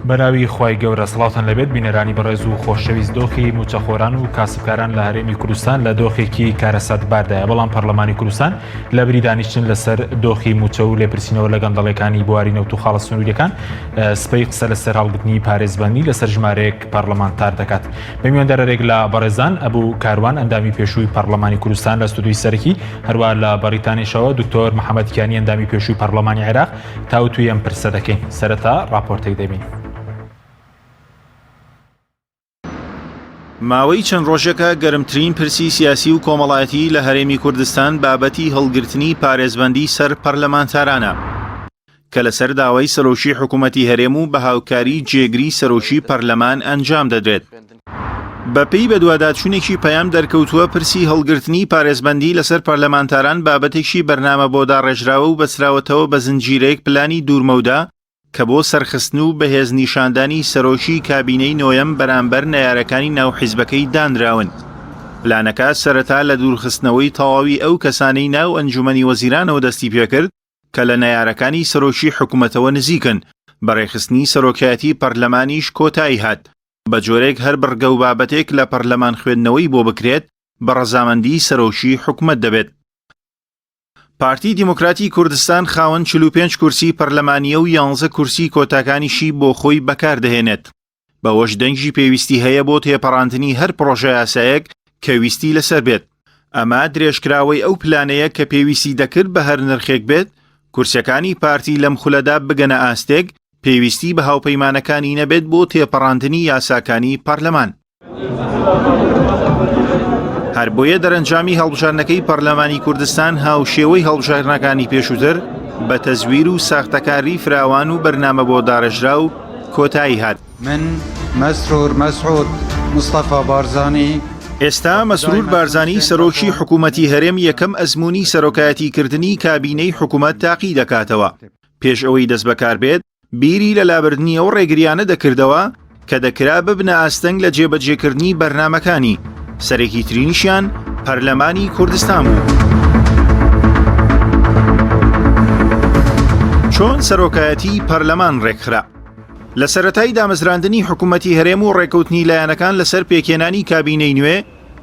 بەناوی خوای گەورە سڵاوتان لەبێت بینەرانی بەڕێز و خۆشەویست دۆخی موچەخۆران و کاسبکاران لە هەرێمی کوردستان لە دۆخێکی کارەسات باردایە، بەڵام پەرلەمانی کوردستان لە بری دانیشتن لەسەر دۆخی موچە و لێپرسینەوە لە گەندەڵەکانی بواری نەوت و خاڵە سنووریەکان سپەی قسە لەسەر هەڵگرتنی پارێزبەندی لەسەر ژمارەیەک پەرلەمانتار دەکات. بە میواندارێک لە بەڕێزان ئەبوو کاروان ئەندامی پێشووی پەرلەمانی کوردستان لە ستودیۆی سەرەکی، هەروە لە بەریتانیشەوە دکتۆر محەممەد کیانی ئەندامی پێشووی پەرلەمانی عێراق تاوتوی ئەم پرسە دەکەین. سەرەتا راپۆرتێک دەبین. ماوەی چەند ڕۆژێکە گەرمترین پرسی سیاسی و کۆمەڵایەتی لە هەرێمی کوردستان بابەتی هەڵگرتنی پارێزبەندی سەر پەرلەمانتارانە کە لەسەر داوای سەرۆشی حکوومەتی هەرێم و بە هاوکاری جێگری سەرۆشی پەرلەمان ئەنجام دەدرێت. بەپێی بەدواداچوونێکی پەیام دەرکەوتووە پرسی هەڵگرتنی پارێزبەندی لەسەر پەرلەمانتاران بابەتێکی بەرنامە بۆ داڕێژراوە و بەسراوەتەوە بە زنجیرەیەک پلانی دوورمەودا کە بۆ سەرخستن و بەهێز نیشاندانی سەرۆشی کابینەی نۆیەم بەرامبەر نەیارەکانی ناو حیزبەکەی دانراون. پلانەکە سەرەتا لە دوورخستنەوەی تەواوی ئەو کەسانەی ناو ئەنجومەنی وەزیرانەوە دەستی پێکرد کە لە نەیارەکانی سەرۆشی حکوومەتەوە نزیکن، بەڕێخستنی سەرۆکایەتی پەرلەمانیش کۆتایی هات بە جۆرێک هەر بڕگە و بابەتێک لە پەرلەمان خوێندنەوەی بۆ بکرێت بە ڕەزامەندی سەرۆشی حکوومەت دەبێت. پارتی دیموکراتی کوردستان خاوەن 45 کورسی پەرلەمانیە و 11 کورسی کۆتاکانیشی بۆ خۆی بەکاردەهێنێت. بەوەش دەنگی پێویستی هەیە بۆ تێپەڕاندنی هەر پرۆژە یاسایەک کە ویستی لەسەر بێت. ئەمە درێژکراوەی ئەو پلانەیە کە پێویستی دەکرد بە هەر نرخێک بێت، کورسەکانی پارتی لەم خولەدا بگەنە ئاستێک، پێویستی بە هاوپەیمانەکانی نەبێت بۆ تێپەڕاندنی یاساکانی پەرلەمان. هەر بۆیە دەرەنجامی هەڵبژاردنەکەی پەرلەمانی کوردستان هاوشێوەی هەڵبژاردنەکانی پێشووتر بە تەزویر و ساختەکاری فراوان و بەرنامە بۆ داڕێژرا و کۆتایی هات. من مەسرور مەسعود مستەفا بارزانی ئێستا مەسرور بارزانی سەرۆکی حکوومەتی هەرێم یەکەم ئەزموونی سەرۆکایەتیکردنی کابینەی حکوومەت تاقی دەکاتەوە. پێش ئەوەی دەست بەکار بێت بیری لە لابردنی ئەو ڕێگریانە دەکردەوە کە دەکرا ببنە ئاستەنگ لە جێبەجێکردنی بەرنامەکانی. سەرێکی ترینیشیان پەرلەمانی کوردستان بوو. چۆن سەرۆکایەتی پەرلەمان ڕێکخرا؟ لە سەرەتای دامەزراندنی حکوومەتی هەرێم و ڕێکەوتنی لایەنەکان لەسەر پێکێنانی کابینەی نوێ،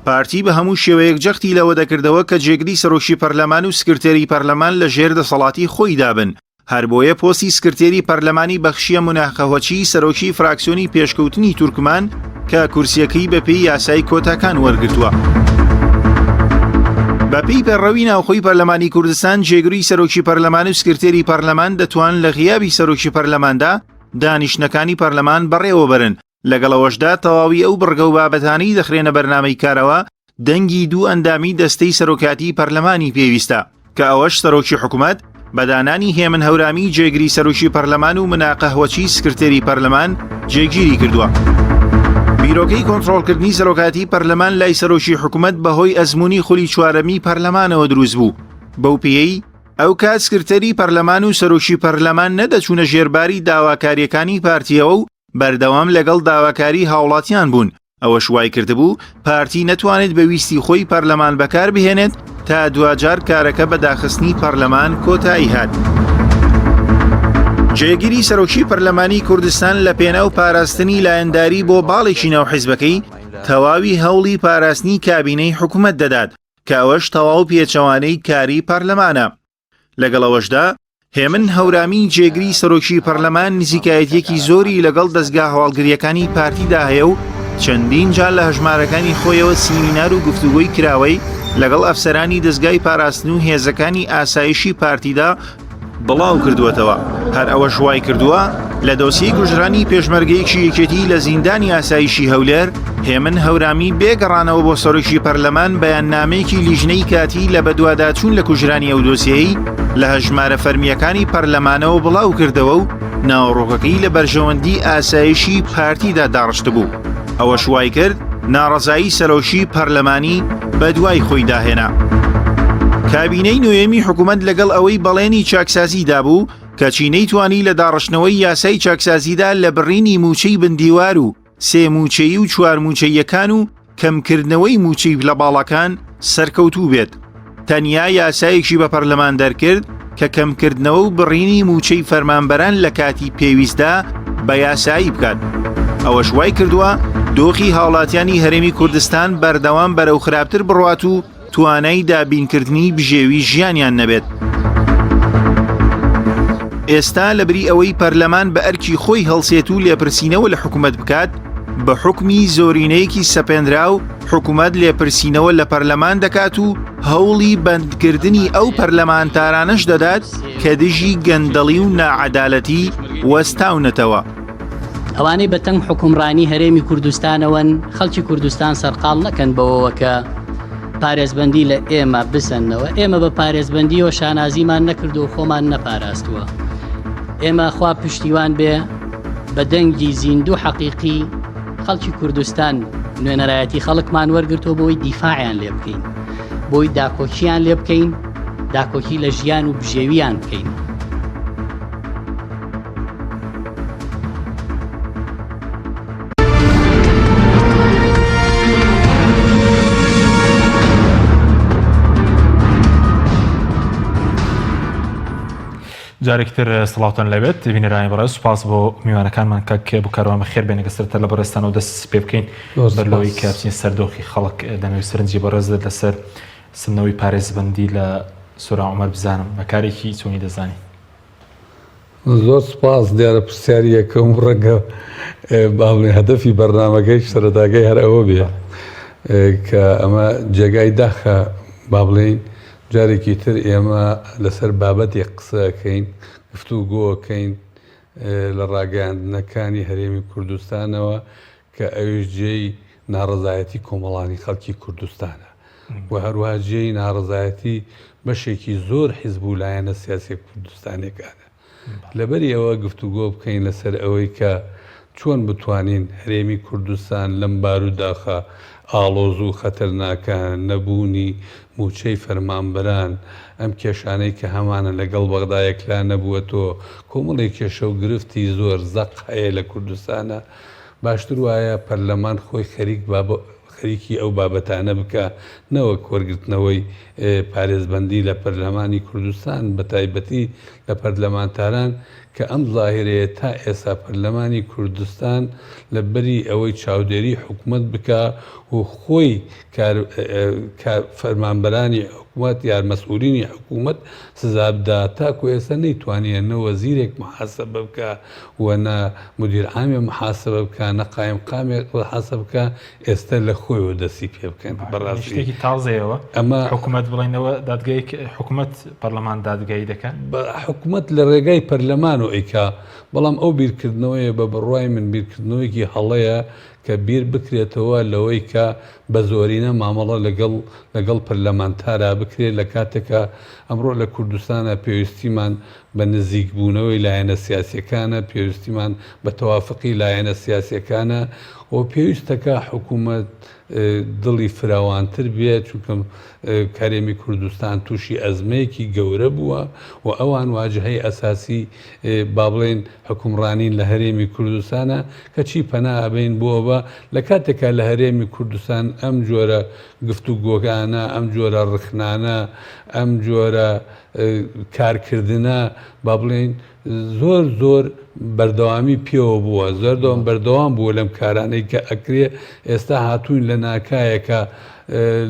پارتی بە هەموو شێوەیەک جەختی لەوە دەکردەوە کە جێگری سەرۆشی پەرلەمان و سکرتێری پەرلەمان لە ژێر دەسەڵاتی خۆی دابن. هەر بۆیە پۆستی سکرتێری پەرلەمانی بەخشیە موناخەوەچی سەرۆکی فراکسیۆنی پێشکەوتنی تورکمان کە کورسیەکەی بەپێی یاسای کۆتاکان وەرگرتووە. بەپێی پەڕەوی ناوخۆی پەرلەمانی کوردستان، جێگری سەرۆکی پەرلەمان و سکرتێری پەرلەمان دەتوان لە غیابی سەرۆکی پەرلەماندا دانیشتنەکانی پەرلەمان بەڕێوە بەرن. لەگەڵەوەشدا تەواوی ئەو بڕگە و بابەتانی دەخرێنە بەرنامەی کارەوە دەنگی دوو ئەندامی دەستەی سەرۆکاتی پەرلەمانی پێویستە کە ئەوەش سەرۆکی حکوومەت بەدانانی هێمن هەورامی جێگری سەرۆکی پەرلەمان و مناقەهوەچی سکرتێری پەرلەمان جێگیری کردووە. بیرۆکەی کۆنتڕۆڵکردنی سەرۆکاتی پەرلەمان لای سەرۆکی حکوومەت بەهۆی ئەزموونی خولی چوارەمی پەرلەمانەوە دروست بوو. بەو پێیەی ئەو کات سکرتەری پەرلەمان و سەرۆکی پەرلەمان نەدەچوونە ژێرباری داواکاریەکانی پارتیەوە و بەردەوام لەگەڵ داواکاری هاوڵاتیان بوون. ئەوەش وای کردبوو پارتی نەتوانێت بە ویستی خۆی پەرلەمان بەکار بهێنێت تا دوجار کارەکە بە داخستنی پەرلەمان کۆتایی هات. جێگیری سەرۆکی پەرلەمانی کوردستان لە پێناو پاراستنی لایەنداری بۆ باڵێکی ناو حیزبەکەی تەواوی هەوڵی پاراستنی کابینەی حکوومەت دەدات کە ئەوەش تەواو پێچەوانەی کاری پەرلەمانە. لەگەڵەوەشدا هێمن هەورامی جێگری سەرۆکی پەرلەمان نزیکایەتیەکی زۆری لەگەڵ دەستگا هەواڵگریەکانی پارتیدا هەیە و چەندین جار لە هەژمارەکانی خۆیەوە سیمینار و گفتوگۆی کراوەی لەگەڵ ئەفسەرانی دەستگای پاراستن و هێزەکانی ئاسایشی پارتیدا بڵاو کردووەتەوە. هەر ئەوە شوای کردووە لە دۆسیی کوژرانی پێشمەرگەیەکی یەکێتی لە زیندانی ئاسایشی هەولێر هێمن هەورامی بێگەڕانەوە بۆ سەرۆکی پەرلەمان بەیاننامەیەکی لیژنەی کاتی لە بەدواداچوون لە کوژرانی ئەو دۆسیەی لە هەژمارە فەرمیەکانی پەرلەمانەوە بڵاو کردەوە و ناوەڕۆکەکەی لە بەرژەوەندی ئاسایشی پارتیدا داڕشت بوو. ئەوە شوای کرد ناڕەزایی سەرۆکی پەرلەمانی بە دوای خۆی داهێنا. کابینەی نوێمی حکوومەت لەگەڵ ئەوەی بەڵێنی چاکسازی دابوو کە چینەی توانی لە داڕشتنەوەی یاسای چاکسازیدا لە بڕینی موچەی بندیوار و سێ موچەی و چوار موچەیەکان و کەمکردنەوەی موچەی لە باڵەکان سەرکەوتوو بێت. تەنیا یاسایەکی بە پەرلەمان دەرکرد کە کەمکردنەوە و بڕینی موچەی فەرمانبەران لە کاتی پێویستدا بە یاسایی بکات. ئەوەش وای کردووە دۆخی هاوڵاتیانی هەرێمی کوردستان بەردەوام بەرەو خراپتر بڕوات و توانای دابینکردنی بژێوی ژیانیان نەبێت. ئێستا لەبری ئەوەی پەرلەمان بە ئەرکی خۆی هەڵسێت و لێپرسینەوە لە حکوومەت بکات، بە حکمی زۆرینەیەکی سەپێنرا و حکوومەت لێپرسینەوە لە پەرلەمان دەکات و هەوڵی بەندکردنی ئەو پەرلەمانتارانەش دەدات کە دژی گەندەڵی و نائەدالەتی وەستاونەتەوە. ئەوانەی بەتەنگ حکومڕانی هەرێمی کوردستانەوەن خەڵکی کوردستان سەرقاڵ نەکەن بەوەوە کە پارێزبەندی لە ئێمە بسەنەوە. ئێمە بە پارێزبەندیەوە شانازیمان نەکرد و خۆمان نەپاراستووە. ئێمە خوا پشتیوان بێ بە دەنگی زیندوو حەقیقی خەڵکی کوردستان نوێنەرایەتی خەڵکمان وەرگرتەوە بۆی دیفاعیان لێ بکەین، بۆی داکۆکییان لێ بکەین، داکۆکی لە ژیان و بژێویان بکەین. جارێکتر سڵاوتان لەبێت بینەرانی بەڕێز، سوپاس بۆ میوانەکانمان کەک بکارەوەمە خێر بێنە گەسترتە لە بەڕێستان و دەست پێ بکەین بەرلەوەی کە بچین سەردۆخی خەڵک دەمەوێت سەرنجی بەڕێزت لەسەر سنەوەی پارێزبەندی لە سورا عومەر بزانم بەکارێکی چۆنی دەزانی. زۆر سپاس دیارە پرسیاری یەکەم ڕەنگە باڵێ هەدەفی بەرنامەکەی سەرەتاکەی هەر ئەوە بێ کە ئەمە جێگای داخە با بڵێین جارێکی تر ئێمە لەسەر بابەتێک قسەکەین، گفتوگۆکەین لە ڕاگەاندنەکانی هەرێمی کوردستانەوە کە ئەوش جێی ناڕزایەتی کۆمەڵانی خەڵکی کوردستانە و هەروەها جێی ناڕزایەتی بەشێکی زۆر حیزب و لایەنە سیاسی کوردستانێکانە. لەبەری ئەوە گفتوگۆ بکەین لەسەر ئەوەی کە چۆن بتوانین هەرێمی کوردستان لەم باروداخە ئاڵۆز و خەتەرناکان نەبوونی موچەی فەرمانبەران ئەم کێشانەی کە هەمانە لەگەڵ بەغدایەکلا نەبووەتەوە کۆمەڵی کێشە و گرفتی زۆر زەق هەیە لە کوردستانە، باشتر وایە پەرلەمان خۆی خەریکی ئەو بابەتانە بکە نەوەک وەرگرتنەوەی پارێزبەندی لە پەرلەمانی کوردستان بە تایبەتی لە پەرلەمانتاران کە ئەم ظاهرەیە تا ئێستا پەرلەمانی کوردستان لە بەری ئەوەی چاودێری حکوومەت بکە و خۆی فەرمانبەرانی حکوومەت یان مەسئولینی حکوومەت سزابدا تاکو ئێستا نەیتوانێت نە وەزیرێک محاسبە بکە و نە مدیر عامی محاسبە بکە نە قایم قامێک محاسبە بکە ئێستا لە خۆیەوە دەستی پێ بکەن. بەڕاستی شتێکی تازەیەوە ئەمە حکوومەت بڵێنەوە دادگای حکوومەت پەرلەمان دادگایی دەکەن، حکوومەت لە ڕێگای پەرلەمان و ئەیکا، بەڵام ئەو بیرکردنەوەیە بە بڕوای من بیرکردنەوەیکی هەڵەیە کە بیر بکرێتەوە لەوەی کە بە زۆرینە مامەڵە لەگەڵ پەرلەمانتارا بکرێت لە کاتێکە ئەمڕۆ لە کوردستانە پێویستیمان بە نزیکبوونەوەی لایەنە سیاسیەکانە، پێویستیمان بە تەوافقی لایەنە سیاسیەکانە و پێویستەکە حکوومەت دڵی فراوانتر بێت چونکە کارێمی کوردستان تووشی ئەزمەیەکی گەورە بووە و ئەوان واجهەی ئەساسی با بڵێن حکومڕانین لە هەرێمی کوردستانە کەچی پەنا ئەبین بووە بە لە کاتێکە لە هەرێمی کوردستان ئەم جۆرە گفتوگۆکانە، ئەم جۆرە ڕخنانە، ئەم جۆرە کارکردنە با بڵێن زۆر بەردەوامی پێوە بووە، زۆر بەردەوام بووە لەم کارانەی کە ئەکرێ. ئێستا هاتوون لە ناکایەکە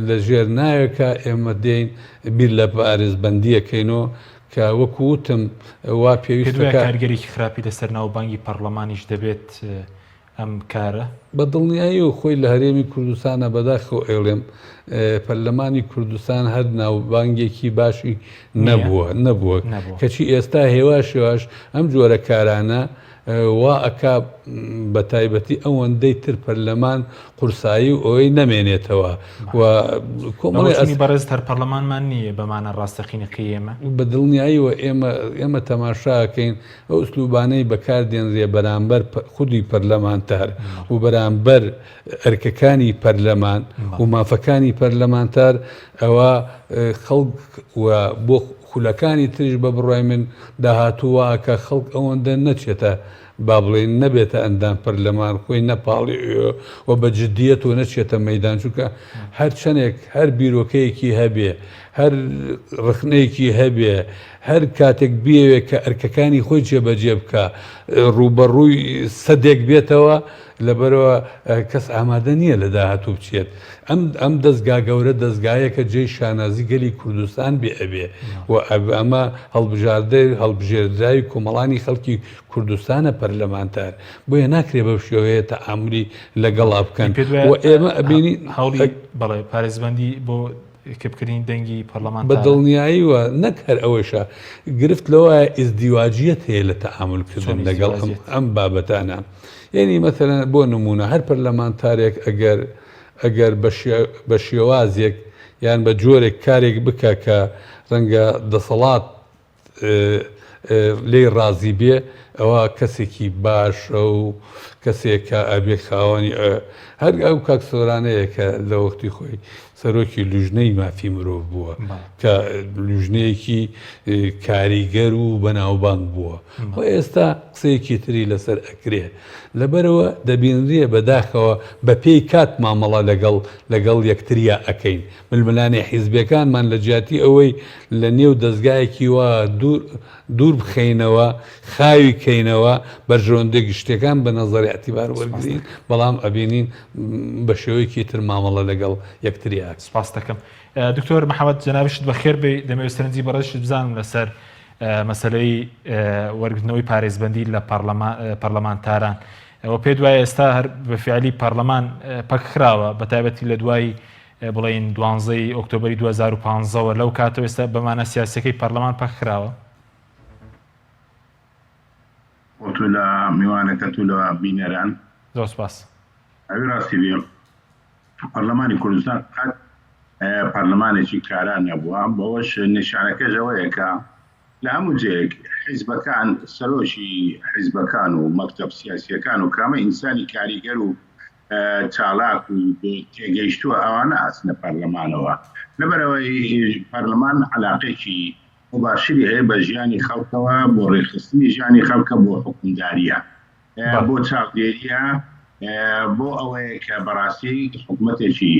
لە ژێر ناوێکە ئێمە دێین بیر لە پارێزبەندیەکەینەوە کە وەکووتم وا پێویستە کارگەرێکی خراپی لەسەر ناوبانگی پەرلەمانیش دەبێت ئەم کارە بە دڵنیایی و خۆی لە هەرێمی کوردستانە بەداخەوە ئێڵێم پەرلەمانی کوردستان هەر ناوبانگێکی باشی نەبووە کەچی ئێستا هێواشێواش ئەم جۆرە کارانە وا ئەکا بە تایبەتی ئەوەندەی تر پەرلەمان قورسایی و ئەوەی نەمێنێتەوە و کۆمەڵی بەڕێز هەر پەرلەمانمان نییە بەمانە ڕاستەقینەکەی ئێمە بە دڵنیاییەوە ئێمە تەماشاکەین ئەو ئوسلوبانەی بەکاردێنرێ بەرامبەر خودی پەرلەمانتار و بەرامبەر ئەرکەکانی پەرلەمان و مافەکانی پەرلەمانتار ئەوە خەڵک و بۆ خولەکانی تریش بە بڕای من داهاتووە کە خەڵک ئەوەندە نەچێتە با بڵێن نەبێتە ئەندام پەرلەمان خۆی نەپاڵی و بە جددیەت و نەچێتە مەیدان چونکە هەر چەندێک هەر بیرۆکەیەکی هەبێ هەر ڕخنەیەکی هەبێ هەر کاتێک بێوێ کە ئەرکەکانی خۆی جێبەجێ بکە ڕوبەڕووی سەدێک بێتەوە لەبەرەوە کەس ئامادە نییە لە داهاتوو بچێت ئەم دەستگا گەورە دەستگایەکە جێی شانازی گەلی کوردستان بێ ئەبێ و ئەمە هەڵبژێردراوی کۆمەڵانی خەڵکی کوردستانە پەرلەمانتار بۆیە ناکرێ بەو شێوەیە تەعاملی لەگەڵا بکەن و ئێمە ئەبینی هەوڵی بەڵێ پارێزبەندی بۆ کەبکردنی دەنگی پەرلەمان بە دڵنیایی وە نەک هەر ئەوەشە گرفت لەوە ئیزدیواجیەت هەیە لە تەعاملکردن لەگەڵ ئەم بابەتانە یعنی مەثەلەن بۆ نمونە هەر پەرلەمانتارێک ئەگەر بە شێوازێک یان بە جۆرێک کارێک بکە کە ڕەنگە دەسەڵات لێی ڕازی بێ ئەوە کەسێکی باشە و کەسێکە ئەبێ خاوەنی هەر ئەو کاک سۆرانەیە کە لە وەختی خۆی سەرۆکی لوژنەی مافی مرۆڤ بووە کە لوژنەیەکی کاریگەر و بەناوبانگ بووە و ئێستا قسەیەکی تری لەسەر ئەکرێ لەبەرەوە دەبینرێ بەداخەوە بە پێی کات مامەڵە لەگەڵ یەکتریا ئەەکەین ململانێ حیزبەکانمان لە جیاتی ئەوەی لە نێو دەستگایەکی وە دوور بخەینەوە خاوی کەینەوە بەرژەوەندێک شتەکان بە نەزەری ئەتیبار وەرگین بەڵام ئەبینین بە شێوەیەکی تر مامەڵە لەگەڵ یەکتریا. سپاس دەکەم. دکتۆر محەممەد جەنابشت بەخێر بێ دەمەوێت سەرنجی بەڕێشت بزانم لەسەر مەسلەی وەرگرتنەوەی پارێزبەندی لە پەرلەمانتاران ئەوە پێ دوای ئێستا هەر بەفیعلی پەرلەمان پەکخراوە بە تایبەتی لە دوای بڵێن 12 ئۆکتۆبری 2015ەوە لەو کاتەوە ئێستا بەمانە سیاسەکەی پەرلەمان پەکخراوە. وتو لە میوانەکەت و لە بینەران زۆر سپاس. ئەوی ڕاستی بێ پەرلەمانی کوردستان قەت پەرلەمانێکی کاران نەبووە بەوەش نیشانەکەش ئەوەیە کە لە هەموو جێک حیزبەکان سەرۆشی حیزبەکان و مەکتەب سیاسیەکان و کامە ئینسانی کاریگەر و چالاک و تێگەیشتووە ئەوانە ئاچنە پەرلەمانەوە لەبەرەوەی پەرلەمان عەلاقەیەکی مباشری هەیە بە ژیانی خەڵکەوە بۆ ڕێخستنی ژیانی خەڵکە بۆ حکومداریە بۆ چاودێریە بۆ ئەوەیە کە بەڕاستی حکوومەتێکی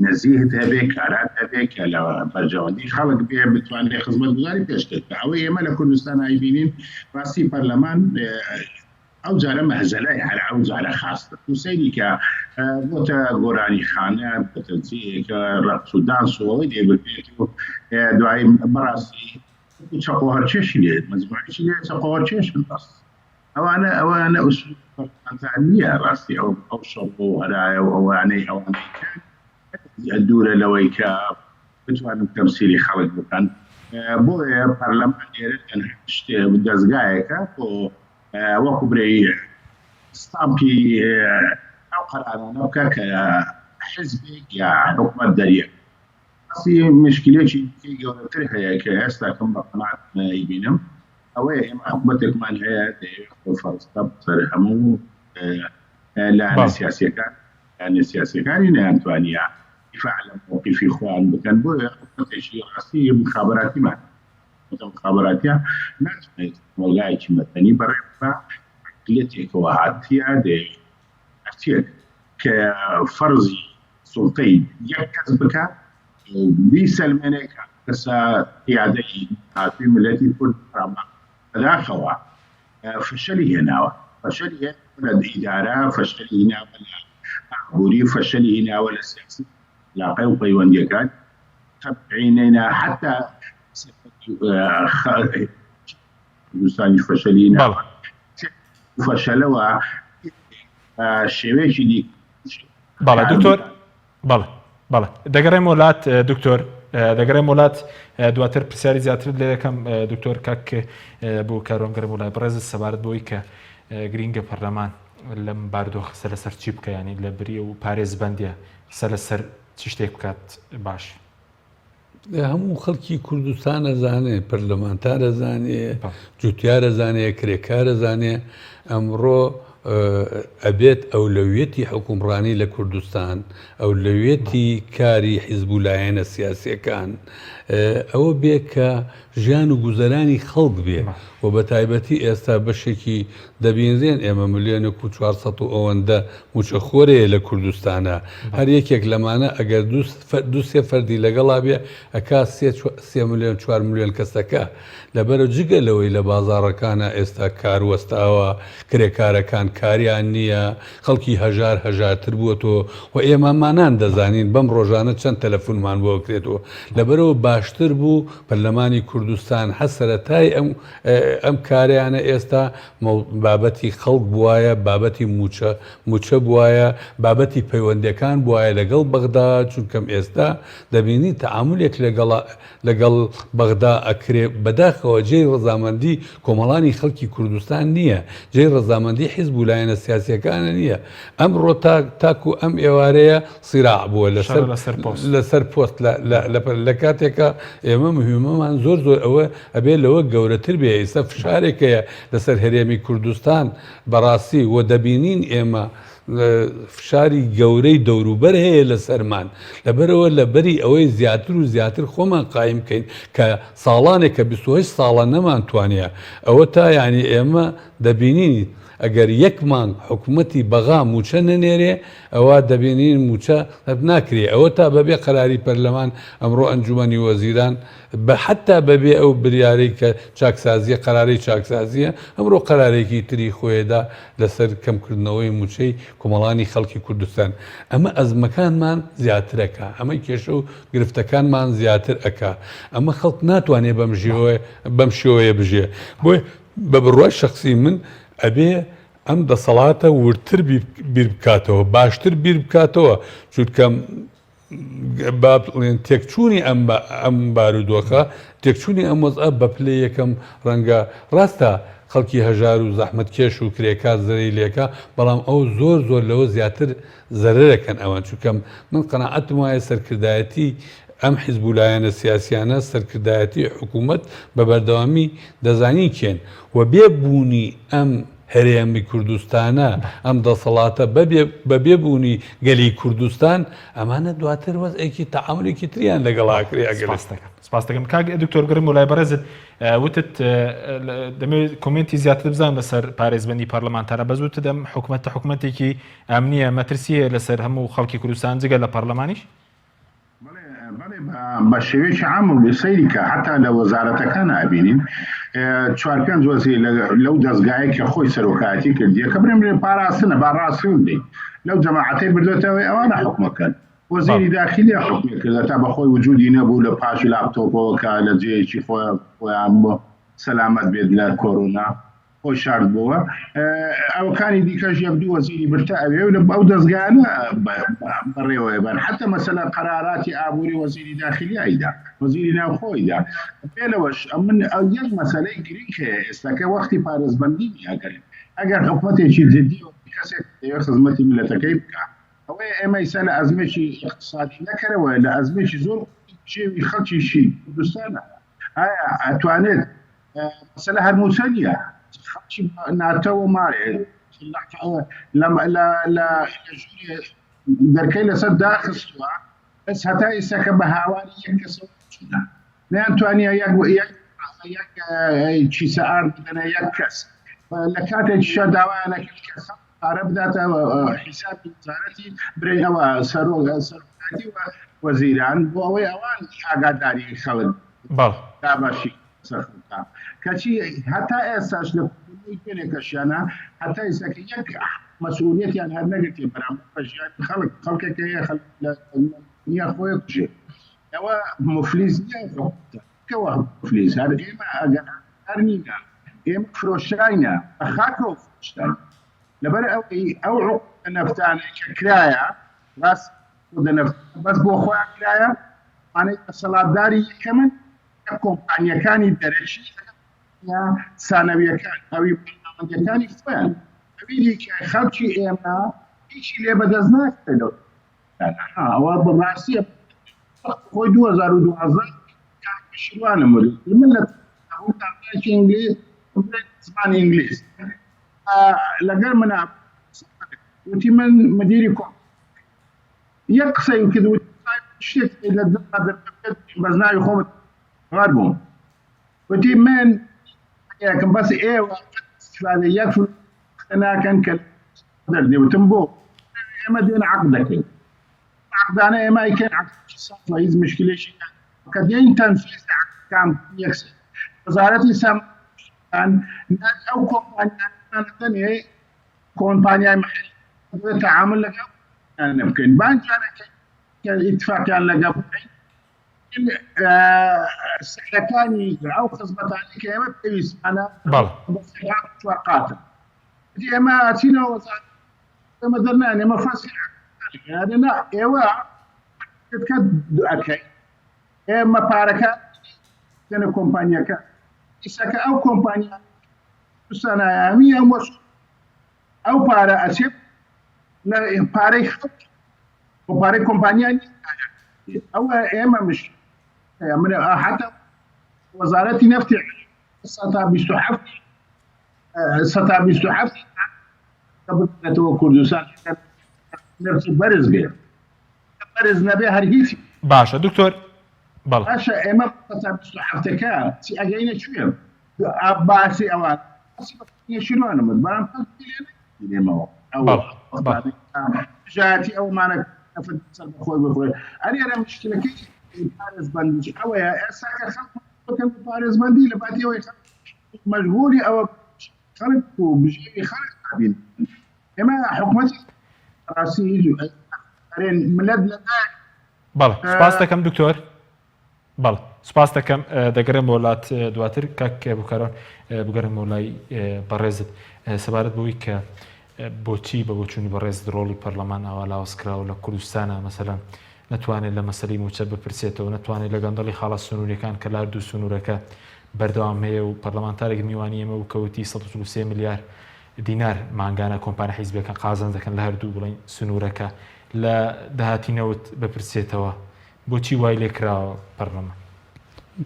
نزیهت هەبێ کارات هەبێ کە لە بەرژەوەندی خەڵک بێ بتوانێت خزمەتگوزاری پێشکەوێت ئەوەی ئێمە لە کوردستان ئایبینین ڕاستی پەرلەمان ئەو جارە مەهزەلای هەر ئەو جارە خاستە سەیری کە بۆتە گۆرانی خانە بۆتە جێیەکە ڕەقس و دانس و ئەوەی دێبێت و دوایی بەڕاستی چەقۆ هەرچێشی لێت مەجموعەیەکی لێت چەقۆ هەرچێشن بەست ئەوانە ئوسوڵ پەرلەمانتار نییە ڕاستی ئەو شەڕ و هەرایە و ئەوانەی دوورە لەوەی کە بتوانن تەمسیلی خەڵک بکەن بۆیە پەرلەمان ئێرە دەستگایەکە بۆ وەکو برەی ستامپی ئەو قەرارانە بکە کە حیزبێک یا حکومەت دەریە مشکلێکی گەورەتر هەیە کە ئێستا کەم بە قەناعەت نایبینم ئەوەیە ئێمە حکومەتێکمان هەیە فەرستە سەر هەموو لاەنە سیاسیەکان لاەنە سیاسیەکانی نەیانتوانیە دیفاع لە موقیفی خۆیان بکەن بۆیە حکومەتێکی ڕاستی مخابراتیمان مخابراتیە ناتوانێت وەلایەکی مەدەنی بەڕێ بکە عەقلێتێکەوە هاتیە هەرچێک کە فەرزی سوڵتەی یەک کەس بکە بیسەلمێنێک کەسە پیادەی هاتووی ملەتی کورد بەداخەوە فشەلی هێناوە فشەلی لە ئیدارە فشەلی هێناوە لە ئابووری فشەلی هێناوە لە سیاسی علاقەی و پەیوەندیەکان تەبعینەینا حتا کوردستانی فشەلی هێناوە فشەلەوە شێوەیەکی دی بەڵێ دکتۆر بەڵێ دەگەڕێم وڵات دکتۆر دەگەڕێم وڵات دواتر پرسیاری زیاتر لێ دەکەم دکتۆر کاک بۆ کارۆنگەرم وڵای بەڕێزت سەبارەت بۆی کە گرینگە پەرلەمان لەم باردۆخ سەر لەسەر چی بکە ینی لە بریە و پارێزبەندیە سەر لەسەر چ شتێک بکات باش هەموو خەڵکی کوردستان ئەزانێ پەرلەمانتار ئەزانێ جوتیار ئەزانێ کرێکار ئەزانێ ئەمڕۆ ئەبێت ئەولەویەتی حکومڕانی لە کوردستان ئەولەویەتی کاری حیزب و لایەنە سیاسیەکان ئەوە بێ کە ژیان و گوزەرانی خەڵک بێ و بە تایبەتی ئێستا بەشێکی دەبینرێن ئێمە ملیۆنە و 400 و ئەوەندە موچەخۆرەیە لە کوردستانە هەر یەکێک لەمانە ئەگەر دووسێ فەردی لەگەڵا بێ ئەکا 3 ملیۆن 4 ملیۆن کەسەکە لەبەرە جگە لەوەی لە بازاڕەکانە ئێستا کاروەستاوە کرێکارەکان کاریان نییە خەڵکی هەژارتر بووەتەوە و ئێمەمانان دەزانین بەم ڕۆژانە چەند تەلەفۆنمان بۆ بکرێتەوە لەبەرەوە باشتر بوو پەرلەمانی کوردستان هەسەرەتای ئەم کاریانە ئێستا بابەتی خەڵک بواە بابەتی موچە بواە بابەتی پەیوەندەکان بواە لەگەڵ بەغدا چونکەم ئێستا دەبینی تەعاملێک لەگەڵ بەغدا ئەکرێ بەداخەوە جێی ڕەزامەندی کۆمەڵانی خەڵکی کوردستان نییە جێی ڕەزامەندی حیزب و لایەنە سیاسیەکانە نییە ئەمڕۆ تاکو ئەم ئێوارەیە سیراع بووە لەسەر پۆست لە کاتێکە ئێمە مهمەمان زۆر ئەوە ئەبێ لەوە گەورەتر بێ ئێستا فشارێکەیە لەسەر هەرێمی کوردستان بەڕاستی و دەبینین ئێمە فشاری گەورەی دەوروبەر هەیە لە سەرمان لەبەرەوە لە بەری ئەوەی زیاتر و زیاتر خۆمان قایم بکەین کە ساڵانێک کە 28 ساڵە نەمانتوانە ئەوە تا ینی ئێمە دەبینین ئەگەر یەک مانگ حکوومەتی بەغا موچە نەنێرێ ئەوە دەبینین موچە ناکرێ ئەوە تا بەبێ قەراری پەرلەمان ئەمڕۆ ئەنجومەنی وەزیران بە حتا بەبێ ئەو بریارەی کە چاکسازیە قەرارەی چاکسازیە ئەمڕۆ قەرارێکی تری خۆیدا لەسەر کەمکردنەوەی موچەی کۆمەڵانی خەڵکی کوردستان ئەمە ئەزمەکانمان زیاترەکە ئەمە کێشە و گرفتەکانمان زیاتر ئەکا ئەمە خەڵک ناتوانێت بەم شێوەیە بژێ بۆی بە بڕوای شخصی من ئەبێ ئەم دەسەڵاتە ورتر بیر بکاتەوە باشتر بیر بکاتەوە چونکەم تێکچوونی ئەم بارودۆخە تێکچوونی ئەم وەزعە بە پلێ یەکەم ڕەنگە ڕاستە خەڵکی هەژار و زەحمەت کێش و کرێکار زەرەی لێکە بەڵام ئەو زۆر لەوە زیاتر زەرەرەکەن ئەوان چونکەم من قەناعەتم وایە سەرکردایەتی ئەم حیزب و لایەنە سیاسیانە سەرکردایەتی حکوومەت بە بەردەوامی دەزانی کێن و بێبوونی ئەم هەرێمی کوردستانە ئەم دەسەڵاتە بە بێبوونی گەلی کوردستان ئەمانە دواتر وەزئێکی تەعاملێکی تریان لەگەڵاکرێ سپاس دەکەم کاک دکتۆر گرم و لای بەڕێزت وتت دەمەوێت کۆمنتی زیاتر بزانم لەسەر پارێزبەندی پەرلەمانتارە بەزوتت دەم حکوومەتێکی ئەمنیە مەترسیە لەسەر هەموو خەڵکی کوردستان جگە لە پەرلەمانیش بە شێوەیەکی عام و سەیریکە حتا لە وەزارەتەکان ئابینین 4-5 وەزیر لەو دەستگایە کە خۆی سەرۆکاتی کردیە کە برێن پاراستنە با ڕاستون دەی لەو جەماعەتەی بردوێتەوەی ئەوانە حکومەکەن وەزیری داخلی حکومی کردە تا بەخۆی وجودی نەبوو لە پاش لاپتۆپەوەکە لە جێیەکی خۆیان بۆ سەلامەت بێت لە کۆرۆنا خۆی شارد بووە ئەوەکانی دیکەش یەک دوو وەزیری برتە ئەوێ لە ئەو دەستگانە بەڕێوەیە بن حتا مەسەلە قەراراتی ئابووری وەزیری داخلی ئایدا وەزیری ناوخۆیدا پێلەوەش من یەک مەسەلەی گرنگ هەیە ئێستاکە وەختی پارێزبەندی نیاگەرێت ئەگەر حکومەتێکی جدی و کەسێک دەوێت خزمەتی میلەتەکەی بکە ئەوەیە ئێمە ئیسا لە ئەزمێکی اقتصادی نەکەرەوە لە ئەزمێکی زۆر شێوی خەڵکیشی کوردستانە ئایا ئەتوانێت مەسەلە هەرموچە نییە خەڵکی ناتەوە مارێ لە دەرکەی لەسەر داخستووە بەس هەتا ئێستاکە بە هاواری یەک کەسەوە چونە نەیانتوانیە یەک چیسە ئار بدەنە یەک کەس لە کاتێکیشە داوایانەکرد کە خەڵک پارە بداتە حیسابی وەزارەتی برێن ئەوە سەرۆکاتی و وەزیران بۆ ئەوەی ئەوان ئاگاداری خەڵک دابەشی سەرخۆکان کەچی هەتا ئێستاش لە کوێنێکەشیانە هەتا ئێستاکە یەک مەسئولیەتیان هەر نەگرتێ بەرامبەر بە ژیانی خەڵکێکە هەیە نییە خۆی کوژێ ئەوە مفلیس نییە کەوە مفلیس هەر ئێمە ئەگەر هەر نینە ئێمە فرۆشراینە خاکەوە فرۆشتان لەبەر ئەو نەفتانێک کە کرایە ڕاست بەس بۆ خۆیان کرایە ئانەی سەڵاتداری یەکەمن کۆمپانیەکانی دەرەچی سانەویەکان ئەوی پەرلەمانتەکانی خۆیان ئەویری کە خەڵکی ئێمە هیچی لێ بەدەست ناکرێتەوە ئەوە بەڕاستیە خۆی 2012 شیروانم من لە ئەنگلیز زمانی ئینگلیز لەگەر منە وتی من مدیری کۆم یەک قسەی کرد وتی شتێک لە بەزناوی خۆمت غار بووم وتی من یەکم بەس ئێوە استفادە یەک ناکەن کە دەردێوتم بۆ ئێمە دێن عەقد دەکەین عەقدانە ئێمە ئەیکەین عەقدێکی ساڵە هیچ مشکلێکی کە دێین تەنفیز عەقدەکان یەکسەر وەزارەتی سامانیان ئەو کۆمپانیانە دەنێ کۆمپانیای مەحەلی تعامل لەگەڵ بکەین بانجانەکەین کە ئیتفاقیان لەگەڵ بکەین سەحلەکانی ئەو خزمەتانی کە ئێمە پێویستمانە بەسەقاتە ئێمە ئاچینەوە وەزارەت ئێمە دەرنان ئێمە فەسی نا ئێوە ئەکەین ئێمە پارەکە دێنە کۆمپانیەکە ئیسەکە ئەو کۆمپانیا سەنایامی ئەو پارە ئەچێت لە پارەی خەڵک بۆ پارەی کۆمپانیانی ئەوە ئێمە مش حتا وەزارەتی نەفتی سەتا 27 بکاتەوە کوردستان نرخی بەرز بێ بەرز نەبێ هەرگیز باشە دکتۆر بەڵێ باشە ئێمە سەتا 27ەکە چی ئەگەینە کوێ باسی ئەوان شنوانمت بەڵام دێمەوە ژاتی ئەومانە سەر بەخۆی بخۆی ئەرێرە مشکلەکەی پارێزبەندی ئەوەیە ئێستا کە خەڵک بکەن پارێزبەندی لە باتیەوەی مەجبوری ئەوە خەڵک و بژێوی خەڵک بین ئێمە حکومەتی ڕاستی ملەت لەدایک بەڵێ سپاس دەکەم دکتۆر بەڵێ سپاس دەکەم دەگەرم وڵات دواتر کاک بکارۆن بگەرم وڵای بەڕێزت سەبارەت بەوەی کە بۆچی بە بۆچوونی بەڕێز ڕۆڵی پەرلەمان ئاوا لاوەسکراوە لە کوردستانە مەسەلەن نەتوانێت لە مەسەلەی موچە بپرسێتەوە نەتوانێت لە گەندەڵی خاڵە سنوورەکان کە لاردوو سنوورەکە بەردەوام هەیە و پەرلەمانتارێک میوانی ئێمە و کەوتی 133 میلیارد دینار مانگانە کۆمپانیا حیزبەکان قازان دەکەن لە هەردوو بڵین سنوورەکە لە داهاتینەوت بپرسێتەوە بۆچی وای لێکراوە پەرلەمان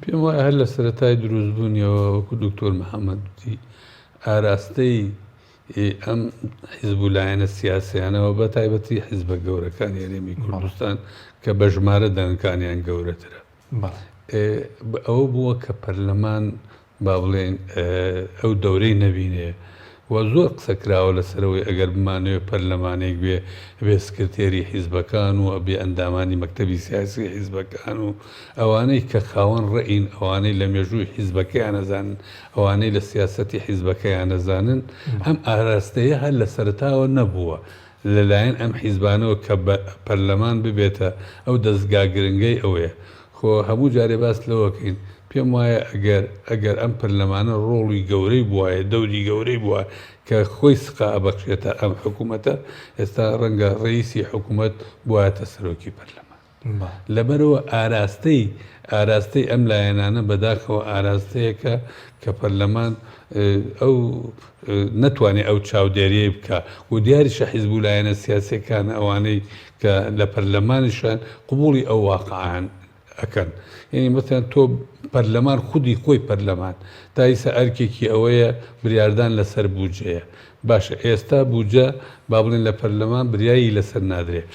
پێم وایە هەر لە سەرەتای دروستبوونیەوە وەکو دکتۆر محەممەد وتی ئاراستەی ئەم حیزبولایەنە سیاسیانەوە بە تایبەتی حیزبە گەورەکان هەرێمی کوردستان کە بە ژمارە دەنگەکانیان گەورەترە ئەوە بووە کە پەرلەمان با بڵێن ئەو دەورەی نەبینێ و زۆر قسەکراوە لەسەرەوەی ئەگەر بمانەوێت پەرلەمانێک بێ سکرتێری حیزبەکان و ئەبێ ئەندامانی مەکتەبی سیاسی حیزبەکان و ئەوانەی کە خاوەن ڕئین ئەوانەی لە مێژووی حیزبەکەیان نەزانن ئەوانەی لە سیاسەتی حیزبەکەیان نەزانن ئەم ئاراستەیە هەر لە سەرتاوە نەبووە لەلایەن ئەم حیزبانەوە کە پەرلەمان ببێتە ئەو دەستگا گرنگەی ئەوەیە خۆ هەموو جارێ باس لەوەکەین پێم وایە ئەگەر ئەم پەرلەمانە ڕۆڵی گەورەی بووایە دەوری گەورەی بووە کە خۆی سقا ئەبەخشێتە ئەم حکوومەتە ئێستا ڕەنگە ڕئیسی حکوومەت بوایەتە سەرۆکی پەرلەمان لەبەرەوە ئاراستەی ئەم لایەنانە بەداخەوە ئاراستەیەکە کە پەرلەمان ئەو نەتوانێت ئەو چاودێریە بکە و دیاریشە حیزب لایەنە سیاسەکان ئەوانەی کە لە پەرلەمانیشان قبوڵی ئەو واقعان ئەەکەن یعنی مەتەن تۆ پەرلەمان خودی خۆی پەرلەمان تا ئیسا ئەرکێکی ئەوەیە بریاردان لەسەر بوجەیە باشە ئێستا بوجە با بڵێن لە پەرلەمان بریایی لەسەر نادرێت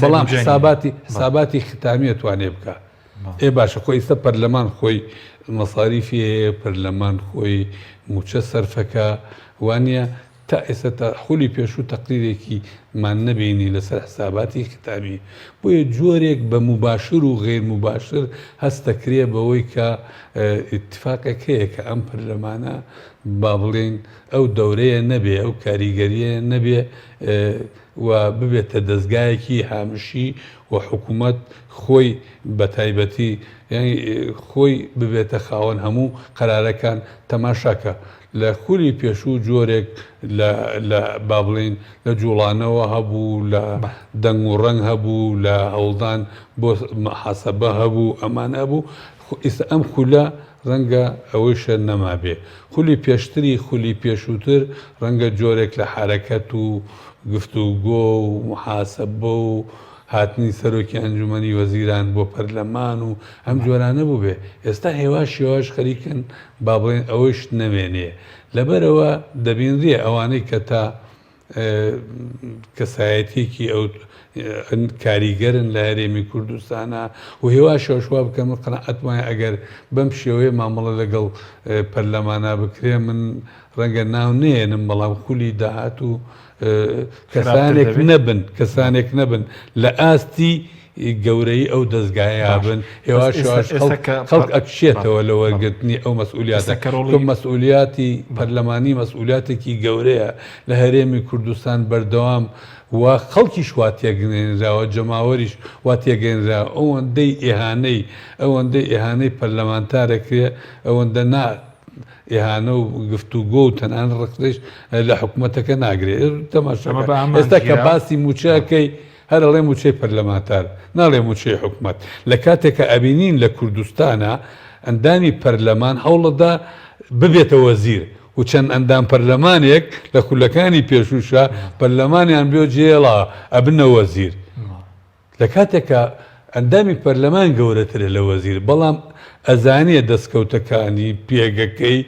بەڵام حساباتی ختامی ئەتوانێ بکە ئێ باشە خۆی ئێستا پەرلەمان خۆی مەساریفی هەیە پەرلەمان خۆی موچە سەرفەکە وانە تا ئێستا تا خولی پێشوو تەقریرێکی مان نەبینی لەسەر حساباتی ختامی بۆیە جۆرێک بە مباشر و غێر مباشر هەستەکرێ بەوەی کە ئیتفاقێک هەیە کە ئەم پەرلەمانە با بڵێن ئەو دەورەیە نەبێ ئەو کاریگەریە نەبێ و ببێتە دەستگایەکی هامشی و حکوومەت خۆی بە تایبەتی یعنی خۆی ببێتە خاوەن هەموو قەرارەکان تەماشاکە لە خولی پێشوو جۆرێک لە با بڵێن لە جوڵانەوە هەبوو لە دەنگ و ڕەنگ هەبوو لە هەوڵدان بۆ محاسەبە هەبوو ئەمان هەبوو ئێستا ئەم خولە ڕەنگە ئەوەیشە نەما بێ خولی پێشتری خولی پێشووتر ڕەنگە جۆرێک لە حرەکەت و گفتوگۆ و محاسەبە و هاتنی سەرۆکی ئەنجومەنی وەزیران بۆ پەرلەمان و ئەم جۆرانە بوو بێ ئێستا هێواش خەریکن با بڵێن ئەوەش نەمێنێ لەبەرەوە دەبینرێ ئەوانەی کە تا کەسایەتێکی ئەو کاریگەرن لە هەرێمی کوردستانە و هێوا شەشوا بکەم قەنەعەت وایە ئەگەر بەم شێوەیە مامەڵە لەگەڵ پەرلەمانە بکرێ من ڕەنگە ناو نێنم بەڵام خولی داهات و کەسانێک نەبن لە ئاستی گەورەی ئەو دەستگایە بن هێوا خەڵک ئەکشێتەوە لە وەرگرتنی ئەو مەسئولیاتە مەسئولیاتی پەرلەمانی مەسئولیاتێکی گەورەیە لە هەرێمی کوردستان بەردەوام و خەڵکیش وا تێگەێنراوە جەماوەریش وا تێگەێنرا ئەوەندەی ئێهانەی پەرلەمانتارەکرێ ئەوەندە ئێهانە و گفتوگۆ و تەنان ڕقش لە حکوومەتەکە ناگرێت تەماشا ئێستا کە باسی موچەکەی هەر ئەڵێ موچەی پەرلەمانتار ناڵێ موچەی حکوومەت لە کاتێکە ئەبینین لە کوردستانە ئەندامی پەرلەمان هەوڵەدا ببێتە وەزیر و چەند ئەندام پەرلەمانێک لە خولەکانی پێشوشە پەرلەمانیان بێ جێڵا ئەبنە وەزیر لە کاتێکە ئەندامی پەرلەمان گەورەترە لە وەزیر بەڵام ئەزانیە دەستکەوتەکانی پێگەکەی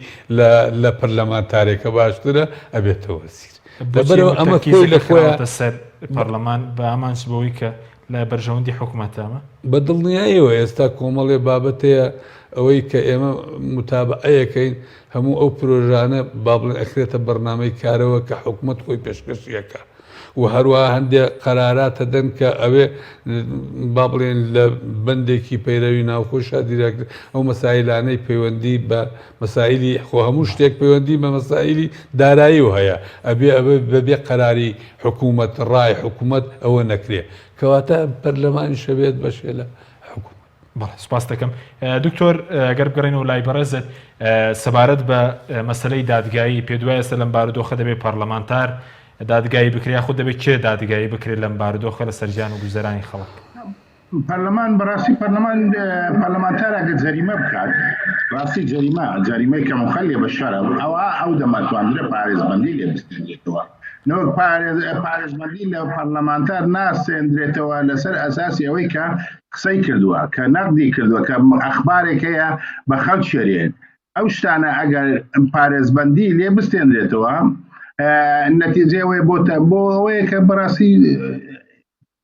لە پەرلەمانتارێکە باشترە ئەبێتە وەزیر لەبەرەوە ئەمە خۆی لە خۆیان سەر پەرلەمان بە ئامانج بەوەی کە لە بەرژەوەندی حکوومەتامە بە دڵنیاییەوە ئێستا کۆمەڵێ بابەتەیە ئەوەی کە ئێمە متابعەیەکەین هەموو ئەو پرۆژانە با بڵێن ئەکرێتە بەرنامەی کارەوە کە حکوومەت خۆی پێشکەشیەکە و هەروە هەندێک قەراراتە دەن کە ئەوێ با بڵێن لە بەندێکی پەیرەوی ناوخۆشە دیراکرد ئەو مەسائلانەی پەیوەندی بە مەسائلی خۆ هەموو شتێک پەیوەندی بە مەسائلی دارایی و هەیە ئەبێ بەبێ قەراری حکوومەت ڕای حکوومەت ئەوە نەکرێ کەواتە پەرلەمانی شەوێت بەشێ لە حکوومەت. سپاس دەکەم دکتۆر ئەگەر بگەڕێنەوە لای بەڕێزت سەبارەت بە مەسەلەی دادگایی پێ دوایە ئێستا لەم بارودۆخە دەبێت پەرلەمانتار دادگایی بکرێ خۆ دەبێت کێ دادگایی بکرێت لەم بارودۆخە لە سەرجان و گوزەرانی خەڵک پەرلەمان بەڕاستی پەرلەمانتار ئەگەر جەریمە بکات ڕاستی جەریمەی کە مخەلیە بە شەرە ئەو دەمەتوانرە پارێزبەندی لێ بستێنرێتەوە نەوەک پارێزبەندی لە پەرلەمانتار ناسێنرێتەوە لەسەر ئەساسی ئەوەی کە قسەی کردووە کە نەقدی کردووە کە ئەخبارێک هەیە بە خەڵک شێرێت ئەو شتانە ئەگەر پارێزبەندی لێ بستێنرێتەوە نەتیجەوەی بۆ ئەوەیە کە بەڕاستی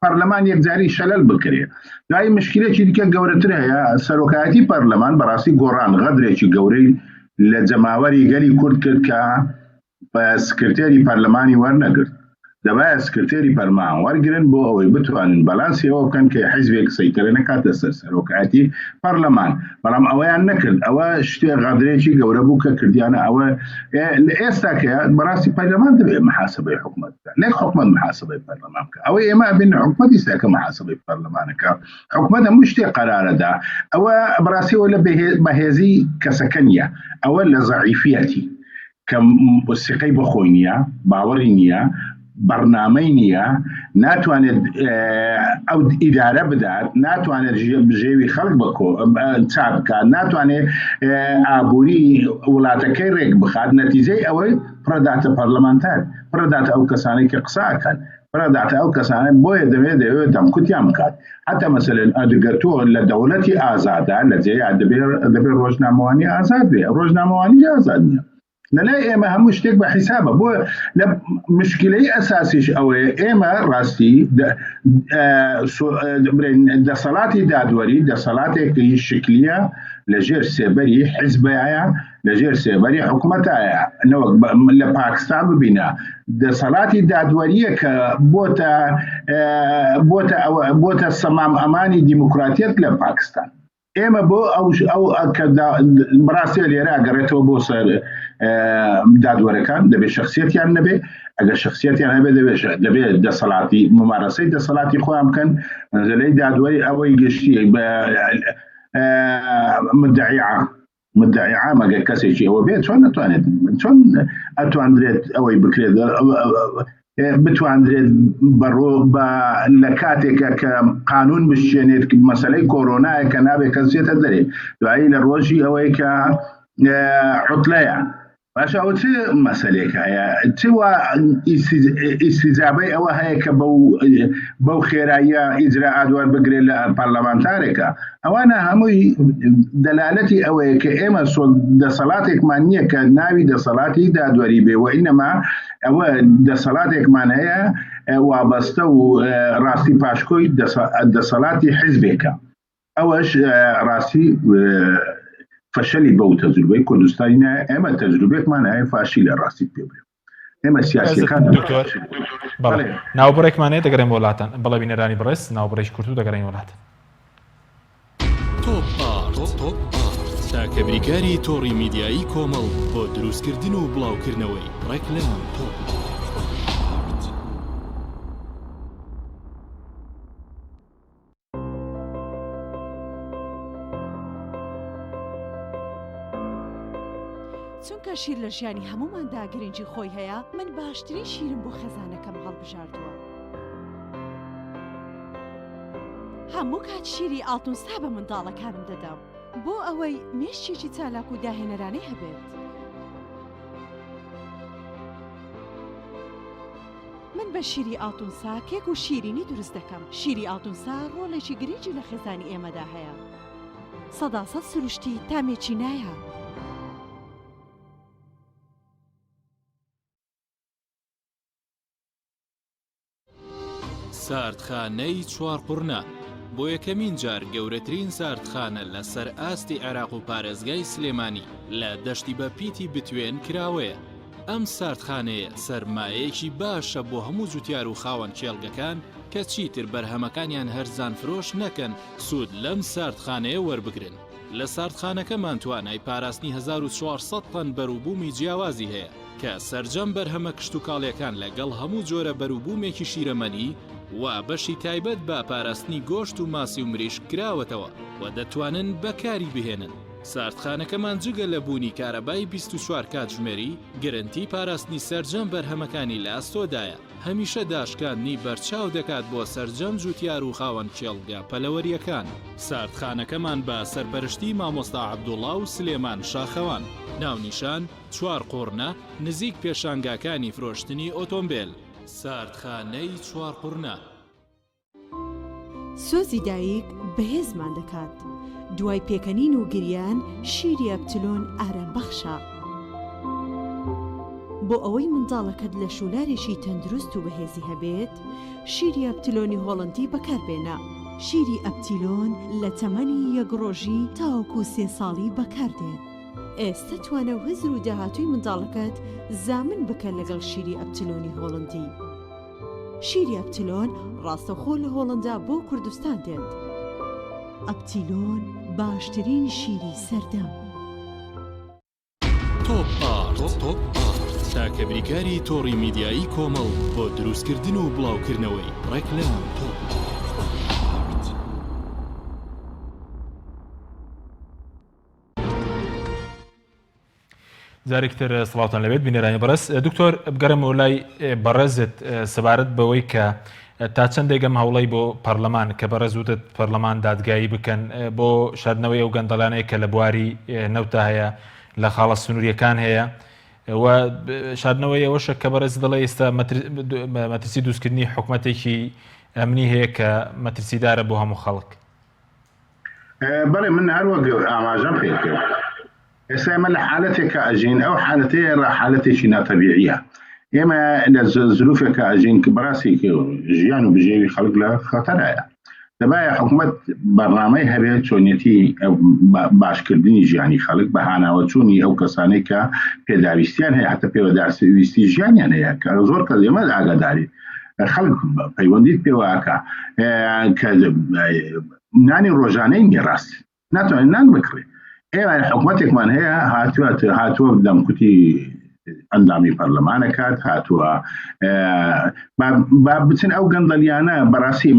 پەرلەمان یەکجاری شەلەل بکرێت دوای مشکلێکی دیکە گەورەتر هەیە سەرۆکایەتی پەرلەمان بەڕاستی گۆڕان غەدرێکی گەورەی لە جەماوەری گەلی کورد کرد کە بە سکرتێری پەرلەمانی وەرنەگرت دەبایە سکرتێری پەرلەمان وەرگرن بۆ ئەوەی بتوانن بەلانسی ئەوە بکەن کە حیزبێک سەیتەرە نەکاتە سەر سەرۆکایەتی پەرلەمان بەڵام ئەوەیان نەکرد ئەوە شتێ غەدرێکی گەورە بوو کە کردیانە ئەوە لە ئێستا کە بەڕاستی پەرلەمان دەبێت محاسبەی حکوومەت بکات نەک حکوومەت محاسبەی پەرلەمان بکات ئەوە ئێمە بین حکوومەت ئێستاکە محاسبەی پەرلەمانەکە حکوومەت هەموو شتێک قەرارەدا ئەوە بەڕاستی ئەوە لە بەهێزی کەسەکە نییە ئەوە لە زەعیفیەتی کە وسیقەی بەخۆی نییە باوەڕی نییە بەرنامەی نییە ناتوانێت ئەو ئیدارە بدات ناتوانێت بژێوی خەڵک چاپ بکات ناتوانێت ئابووری وڵاتەکەی ڕێک بخات نەتیجەی ئەوەی پڕداتە پەرلەمانتار پڕداتە ئەو کەسانەی کە قساکەن پڕداتە ئەو کەسانە بۆیە دەوێت دەمکوتیان بکات حتا مەسەلەن ئەدەگەر تۆ لە دەوڵەتی ئازادە لە جێیا دەبێت ڕۆژنامەوانی ئازاد بێ ڕۆژنامەوانی ئازاد نییە لەلای ئێمە هەموو شتێک بە حیسابە بۆ لە مشکلەی ئەساسیش ئەوەیە ئێمە ڕاستی دەسەڵاتی دادوەری دەسەڵاتێکی شکلیە لەژێر سێبەری حیزبایە لەژێر سێبەری حکوومەتایە لە پاکستان ببینە دەسەڵاتی دادوەریە کە بۆتە سەمام ئەمانی دیموکراتیەت لە پاکستان ئێمە بۆ ئەو بەڕاستی لێرە ئەگەڕێتەوە بۆ سەر دادوەرەکان دەبێت شخصیەتیان نەبێ ئەگەر شخصیەتیان هەبێ دەبێت دەسەڵاتی ممارەسەی دەسەڵاتی خۆیان بکەن مەزەلەی دادوەری ئەوەی گشتی مدعی عامەگە کەسێکی ئەوە بێت چۆن ناتوانێت چۆن ئەتواندرێت ئەوەی بکرێت بتواندرێت لە کاتێکە کە قانون بشێنێت مەسەلەی کۆرۆنایە کە نابێت کەسێتە دەرێ دوایی لە ڕۆژی ئەوەی کە عوتلەیە باشا ئەو چ مەسەلێک هەیە چوە ئیسیجابەی ئەوە هەیە کە بەو خێراییە ئیجراعات وەربگرێت لە پەرلەمانتارێکە ئەوانە هەمووی دەلالەتی ئەوەیە کە ئێمە دەسەڵاتێکمان نییە کە ناوی دەسەڵاتی دادوەری بێ و ئینەما ئەوە دەسەڵاتێکمان هەیە وابەستە و ڕاستی پاشکۆی دەسەڵاتی حیزبێکە ئەوەش ڕاستی فشلی بەو تەجروبەی کوردستانیە ئێمە تەجروبێکمان هەیە فاشی لە ڕاستی پێ بێ ئێمە سیاسیەکان ناوبڕێکمانەیە دەگەڕێن وڵاتان بەڵێ بینەرانی بڕێز ناوبڕێژ کورتو دەگەڕین وڵاتان تۆپ تاکە بریکاری تۆڕی میدیایی کۆمەڵ بۆ دروستکردن و بڵاوکردنەوەی ڕێکلام تۆپ چونکە شیر لە ژیانی هەموماندا گرنگی خۆی هەیە من باشترین شیرم بۆ خەزانەکەم هەڵبژاردووە هەموو کات شیری ئاڵتونسا بە منداڵەکانم دەدەم بۆ ئەوەی مێشتێکی چالاک و داهێنەرانەی هەبێت من بە شیری ئاڵتونسا کێک و شیرینی دروست دەکەم شیری ئاڵتونسا ڕۆڵێکی گرنگی لە خێزانی ئێمەدا هەیە 100% سروشتی تامێکی نایە ساردخانەی چوارقورنا بۆ یەکەمین جار گەورەترین ساردخانە لە سەر ئاستی عێراق و پارێزگای سلێمانی لە دەشتی بە پیتی بتوێن کراوەیە ئەم ساردخانەیە سەرمایەیەکی باشە بۆ هەموو جوتیار و خاوەن کێڵگەکان کە چیتر بەرهەمەکانیان هەرزان فرۆش نەکەن سوود لەم ساردخانەیە وەربگرن لە ساردخانەکەمان توانای پاراستنی 1400 تەن بەرووبوومی جیاوازی هەیە کە سەرجەم بەرهەمە کشت و کاڵیەکان لەگەڵ هەموو جۆرە بەرووبوومێکی شیرەمەنی و بەشی تایبەت بە پاراستنی گۆشت و ماسی و مریشک کراوەتەوە و دەتوانن بەکاری بهێنن ساردخانەکەمان جگە لە بوونی کارەبای 24 کاتژمێری گرنتی پاراستنی سەرجەم بەرهەمەکانی لە ئاستۆدایە هەمیشە داشکاندنی بەرچاو دەکات بۆ سەرجەم جوتیار و خاوەن کێڵگا پەلەوەریەکان ساردخانەکەمان بە سەرپەرشتی مامۆستا عەبدوڵڵا و سلێمان شاخەوان ناونیشان چوارقورنا نزیک پێشانگاکانی فرۆشتنی ئۆتۆمبیل ساردخانەی چوارقورنا سۆزی دایک بەهێزمان دەکات دوای پێکەنین و گریان شیری ئەبتلۆن ئارامبەخشە بۆ ئەوەی منداڵەکەت لە شولارێکی تەندروست و بەهێزی هەبێت شیری ئەبتلۆنی هۆڵندی بەکاربێنە شیری ئەبتیلۆن لە تەمەنی 1 ڕۆژی تاوەکو 3 ساڵی بەکاردێت ئێستا توانە وەزر و داهاتووی منداڵەکەت زامن بکە لەگەڵ شیری ئەبتلۆنی هۆڵندی شیری ئەبتلۆن ڕاستەخۆ لە هۆڵندا بۆ کوردستان دێت ئەبتیلۆن باشترین شیری سەردەم تۆپ تاکە بریکاری تۆڕی میدیایی کۆمەڵ بۆ دروستکردن و بڵاوکردنەوەی ڕێکلام تۆپ جارێکتر سڵاوتان لەبێت بینەرانی بەڕێز دکتۆر بگەڕێمەوە لای بەڕێزت سەبارەت بەوەی کە تا چەندێگەم هەوڵی بۆ پەرلەمان کە بەڕێز وتت پەرلەمان دادگایی بکەن بۆ شاردنەوەی ئەو گەندەڵانەیە کە لە بواری نەوتا هەیە لە خاڵە سنووریەکان هەیە و شاردنەوەی ئەوەشە کە بەڕێز دەڵێ ئێستا مەترسی دروستکردنی حکوومەتێکی ئەمنی هەیە کە مەترسیدارە بۆ هەموو خەڵک بەڵێ من هەروەک ئاماژەم پێ کرد ئێستا ئێمە لە حالەتێکە ئەژین ئەو حالەتەیە حالەتێکی ناتەبیعیە ئێمە لە زروفێکە ئەژین کە بەڕاستی ژیان و بژێوی خەڵک لە خەتەرایە دەبایە حکوومەت بەرنامەی هەبێت چۆنیەتی باشکردنی ژیانی خەڵک بە هاناوەچوونی ئەو کەسانەی کە پێداویستیان هەیە حتى پێوەدارسەویستی ژیانیان هەیە کە زۆر کەس ئێمە ئاگاداری خەڵک پەیوەندیت پێوەکە کە نانی ڕۆژانەی میێڕاست ناتوانێت نان بکڕێت ئێوە حکوومەتێکمان هەیە هاتووە دەمکوتی ئەندامی پەرلەمانەکات هاتووە با بچن ئەو گەندەلیانە بەڕاستی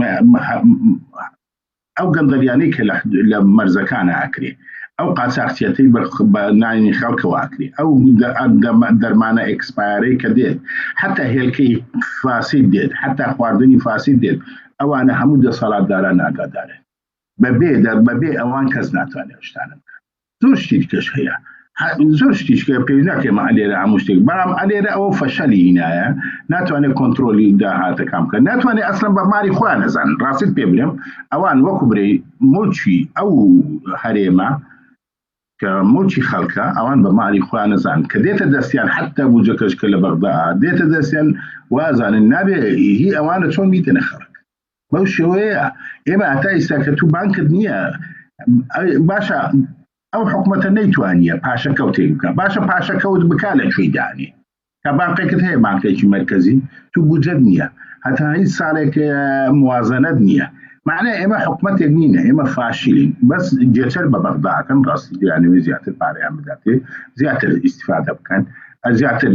ئەو گەندەلیانەی کە لە مەرزەکانە ئاکرێ ئەو قاچاقچێتی بە نانی خەڵکەوە ئاکرێ ئەو دەرمانە ئەکسپایرەی کە دێت حتا هێلکەی فاسید دێت حتا خواردنی فاسید دێت ئەوانە هەموو دەسەڵاتداران ئاگادارن بەبێ ئەوان کەس ناتوانێت شتانە بکات زۆر شتی کەش هەیە زۆر شتیشکە پێویست ناکەمە ئەلێرە هەموو شتێک بەڵام ئەلێرە ئەوە فەشەلی هینایە ناتوانێت کۆنتترۆلی داهاتەکان بکە ناتوانێت ئەسڵەن بە ماری خۆیان نەزان ڕاستت پێ بڵێم ئەوان وەکو برەی مڵکی ئەو هەرێمە کە مڵکی خەڵکە ئەوان بە ماری خۆیان نەزان کە دێتە دەستیان حتا بوجەکەشکە لە بەغدا دێتە دەستیان وازانن نابێ هی ئەوانە چۆن بیتنە خەڵک بەو شێوەیە ئێمە هەتا ئێستا کە تو بانکت نییە باشە ئەو حکومەتە نەیتوانیە پاشەکەوتێک بکە باشە پاشەکەوت بکا لە کوێی دانێ کە بانقێکت هەیە بانکێکی مرکزی تو بودجەت نییە هەتا هیچ ساڵێک موازنەت نییە معناه ئێمە حکومەتێک نینە ئێمە فاشلین بەس جێچەر بە بەغداکەن ڕاستی دیانەوێ زیاتر پارەیان بداتێ زیاتر ئیستیفادە بکەن زیاتر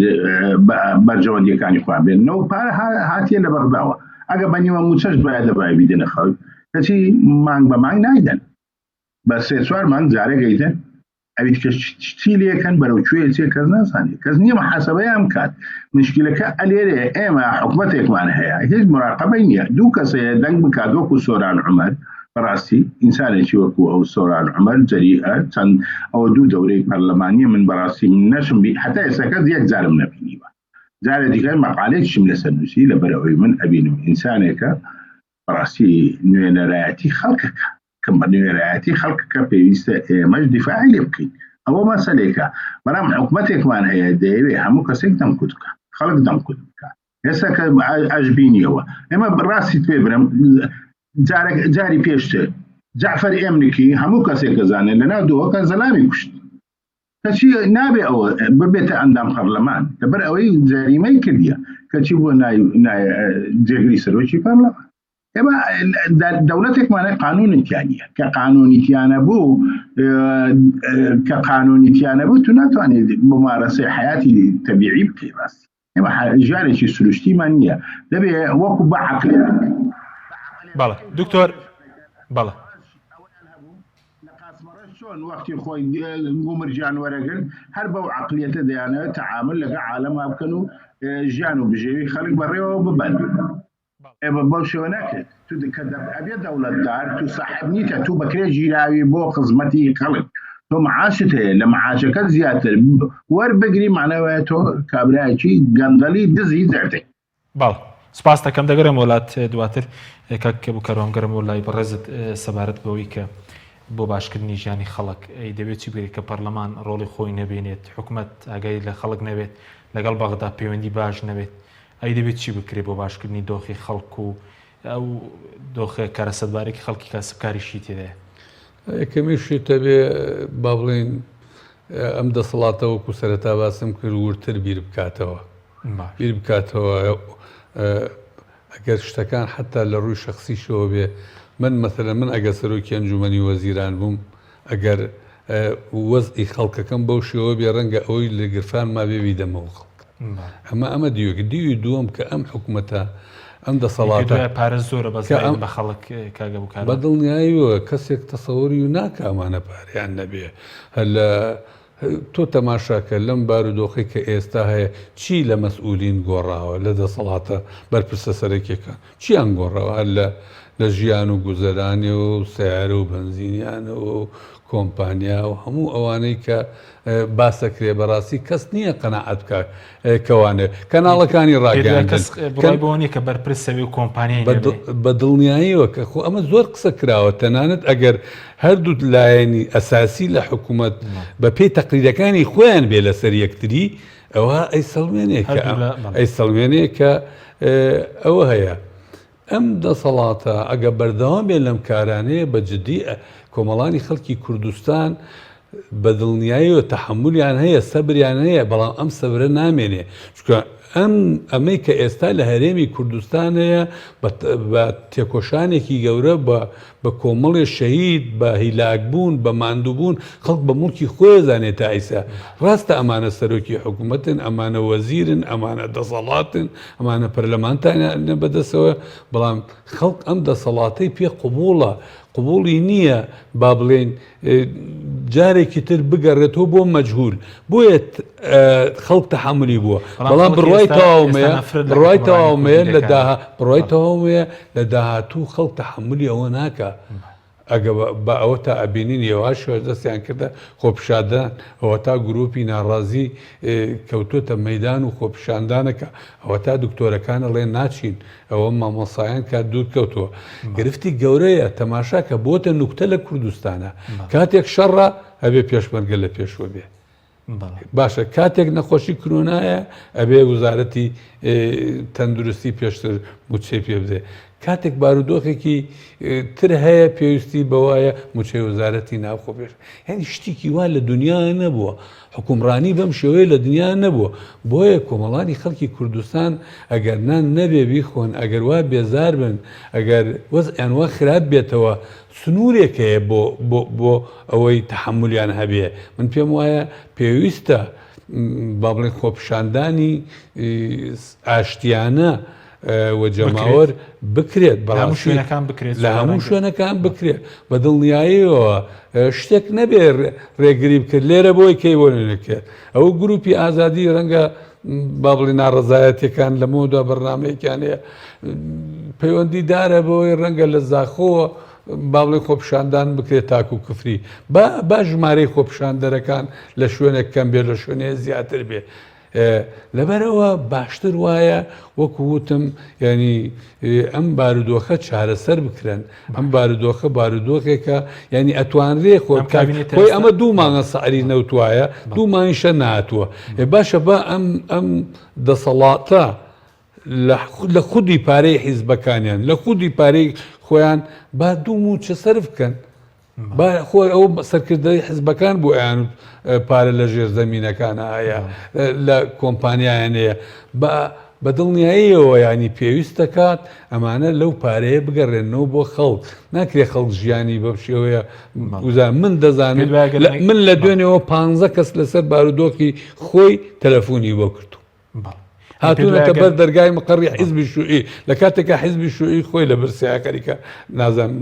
بەرجەوەندیەکانی خۆیان بێنەوە پارە هاتیە لە بەغداوە ئەگە بە نیوە موچەش باید دەبای بیدنە خەڵک کەچی مانگ بە مانگ نایدەن بە سێ چوار مانگ جارێک ئەیدەن ئەویت کە چی لێکەن بەرەو کوێ چێ کەس نازانێت کەس نییە محاسەبەیان بکات مشکلەکە ئەلێرێ ئێمە حکومەتێکمان هەیە هیچ مراقبەی نییە دوو کەسەیە دەنگ بکات وەکو سۆران عومەر بەڕاستی ئینسانێکی وەکو ئەو سۆران عومەر جەریئە چەند ئەوە دوو دەورەی پەرلەمانیە من بەڕاستی نەشم بی حتا ئێستاکە یەک جارم نەبینیوە جارێ دیکە مەقالێکیشم لەسەر نووسی لەبەرەوەی من ئەبینم ئینسانێکە بەڕاستی نوێنەرایەتی خەڵکەکە کەم بە نوێنەرایەتی خەڵکەکە پێویستە ئێمەش دیفاعی لێ بکەین ئەوە مەسەلێکە بەڵام حکومەتێکمان هەیە دەیەوێ هەموو کەسێک دەمکوت بکە خەڵک دەمکوت بکە ئێستا کە ئەشبینیەوە ئێمە ڕاستی پێ برم جاری پێشتر جعفەر ئێمنکی هەموو کەسێک دەزانێت لەناو دووەکە زەلامی کوشت کەچی نابێ ئەوە ببێتە ئەندام پەرلەمان لەبەر ئەوەی جەریمەی کردیە کەچی بۆ جێگری سەرۆکی پەرلەمان ئێمە دەوڵەتێکمانە قانونیتیانە کە قانونیتیانە بوو کە قانونیتیانە بوو تو ناتوانێت ممارەسەی حیاتی تەبیعی بکەی ڕاستی ئێمە ژیانێکی سروشتیمان نییە دەبێ وەکو بە عەقلیان بەڵێ دکتۆر بەڵێ چۆن وەختی خۆی گومرجیان وەرەگرن هەر بەو عەقلیەتە دەیانەوێت تەعامل لەگەڵ عالەما بکەن و ژیان و بژێوی خەڵک بەڕێوە ببەن ئێمە بەو شێوە ناکرێت تو ئەبێ دەوڵەتدار تو ساحب نیتە تو بەکرێ ژیراوی بۆ خزمەتی خەڵک تۆ معاشت هەیە لە معاشەکەت زیاتر وەربگری معنەوەیە تۆ کابرایەکی گەندەلی دزی دەردەی باڵ سپاس دەکەم دەگەرم وڵات دواتر کاک بووکەڕۆم گەرم و لای بەڕێزت سەبارەت بەوەی کە بۆ باشکردنی ژیانی خەڵک دەبێت چی بێت کە پەرلەمان ڕۆڵی خۆی نەبێنێت حکوومەت ئاگای لە خەڵک نەبێت لەگەڵ بەغدا پەیوەندی باش نەبێت ئەی دەبێت چی بکرێت بۆ باشکردنی دۆخی خەڵک و ئەو دۆخی کارەسەدبارێکی خەڵکی کاسبکاریشی تێدایە یەکەمیشی تەبێ با بڵێن ئەم دەسەڵاتەوە و سەرەتا باسم کرد ورتر بیر بکاتەوە ئەگەر شتەکان حتا لە ڕووی شخصیشەوە بێ من مەثەلەن من ئەگە سەرۆکی ئەنجومەنی وەزیران بووم ئەگەر وەزئی خەڵکەکەم بەو شێوە بێ ڕەنگە ئەوەی لە گرفان ما بێوی دەمەوە خەڵک ئەمە دیوەکە دیوی دووەم کە ئەم حکوومەتە ئەم دەسەڵاتە پارە زۆرە بە خەڵک کاگە بکار بەدڵنیاییوە کەسێک تەسەوەری و ناکە ئەمانە پارەیان نەبێ هەلە تۆ تەماشاکە لەم بارودۆخی کە ئێستا هەیە چی لە مەسئولین گۆڕاوە لە دەسەڵاتە بەرپرسە سەرەکێکە چیان گۆڕاوە هەر لە ژیان و گوزەرانی و سیارە و بنزینیانە و کۆمپانیا و هەموو ئەوانەی کە باسەکرێ بەڕاستی کەس نییە قەناعەت بکە کەوانێ کەناڵەکانی ڕاگەیانبوونی کە بەرپرسەوی و کۆمپانیای بە دڵنیاییەوە کە خۆ ئەمە زۆر قسە کراوە تەنانەت ئەگەر هەردوو لایەنی ئەساسی لە حکوومەت بە پێی تەقلیدەکانی خۆیان بێ لەسەر یەکتری ئەوە ئەی سەڵمێنێ کە ئەوە هەیە ئەم دەسەڵاتە ئەگە بەردەوام بێ لەم کارانەیە بە جددی کۆمەڵانی خەڵکی کوردستان بە دڵنیاییەوە تەحملیان هەیە سەبریان هەیە بەڵام ئەم سەبرە نامێنێ چکە ئەمەی کە ئێستا لە هەرێمی کوردستان هەیە بە تێکۆشانێکی گەورە بە کۆمەڵێ شەهید بە هیلاکبوون بە ماندووبوون خەڵک بە موڵکی خۆیزانێت تا ئیسا ڕاستە ئەمانە سەرۆکی حکوومەتن ئەمانە وەزیرن ئەمانە دەسەڵاتن ئەمانە پەرلەمانتانە بەدەستەوە بەڵام خەڵک ئەم دەسەڵاتەی پێ قبوڵە قبوڵی نییە با بڵێن جارێکی تر بگەڕێتەوە بۆ مەجهول بۆیە خەڵک تەحملی بووە بەڵام بڕوای تەواومەیە لە داهاتوو خەڵک تەحملی ئەوە ناکە ئەگە بە ئەوە تا ئەبینین ێوا شێوە دەستیان کردە خۆپیشاندان ئەوە تا گروپی ناڕازی کەوتۆتە مەیدان و خۆپیشاندانەکە ئەوە تا دکتۆرەکانە لێ ناچین ئەوە مامۆسایان کات دوور کەوتەوە گرفتی گەورەیە تەماشاکە بۆتە نوکتە لە کوردستانە کاتێک شەڕە ئەبێ پێشمەرگە لە پێشوە بێ باشە کاتێک نەخۆشی کرۆنایە ئەبێ وزارەتی تەندروستی پێشتر موچێ پێ بدێ کاتێک بارودۆخێکی تر هەیە پێویستی بەوایە موچەی وەزارەتی ناوخۆ پێش هەنی شتێکی وا لە دنیا نەبووە حکومڕانی بەم شێوەیە لە دنیا نەبووە بۆیە کۆمەڵانی خەڵکی کوردستان ئەگەر نان نەبێ بیخۆن ئەگەر وا بێزار بن ئەگەر وەزعیان وا خراپ بێتەوە سنوورێکەیە بۆ ئەوەی تەحملیان هەبێ من پێم وایە پێویستە با بڵێن خۆپیشاندانی ئاشتیانە و جەماوەر بکرێت لە هەموو شوێنەکان بکرێت بە دڵنیاییەوە شتێک نەبێ ڕێگری بکرد لێرە بۆی کەی بۆنێکێت ئەو گروپی ئازادی ڕەنگە با بڵێ ناڕزایەتەکان لە مۆدا بەرنمەیەکیان هەیە پەیوەندی دارە بۆی ڕەنگە لە زاخۆوە با بڵێ خۆپیشاندان بکرێت تاکو و کفری با ژمارەی خۆپیشاندەرەکان لە شوێنێک کەم بێ لە شوێنەیە زیاتر بێ لەبەرەوە باشتر وایە وەکو وتم ینی ئەم بارودۆخە چارەسەر بکرێن ئەم بارودۆخە بارودۆخێکە ینی ئەتوانرێ خۆی ئەمە دوو مانگە سەعری نەوتوایە دوو مانگیشە ناتووە باشە بە ئەم دەسەڵاتە لە خودی پارەی حیزبەکانیان لە خودی پارەی خۆیان با دوو موچە سەرف بکەن خۆی ئەو سەرکردەی حزبەکان بۆ ئەیان پارە لە ژێر زەمینەکانە هەیە لە کۆمپانیایانەیە بە دڵنیاییەوە ینی پێویست دەکات ئەمانە لەو پارەیە بگەڕێنەوە بۆ خەڵک ناکرێ خەڵک ژیانی بەم شێوەیە من دەزانم من لە دوێنێەوە 15 کەس لەسەر بارودۆخی خۆی تەلەفۆنی بۆ کردو هاتوونەتە بەر دەرگای مقڕی حیزبی شوعی لە کاتێکە حیزبی شوعی خۆی لە برسیاکەریکە نازانم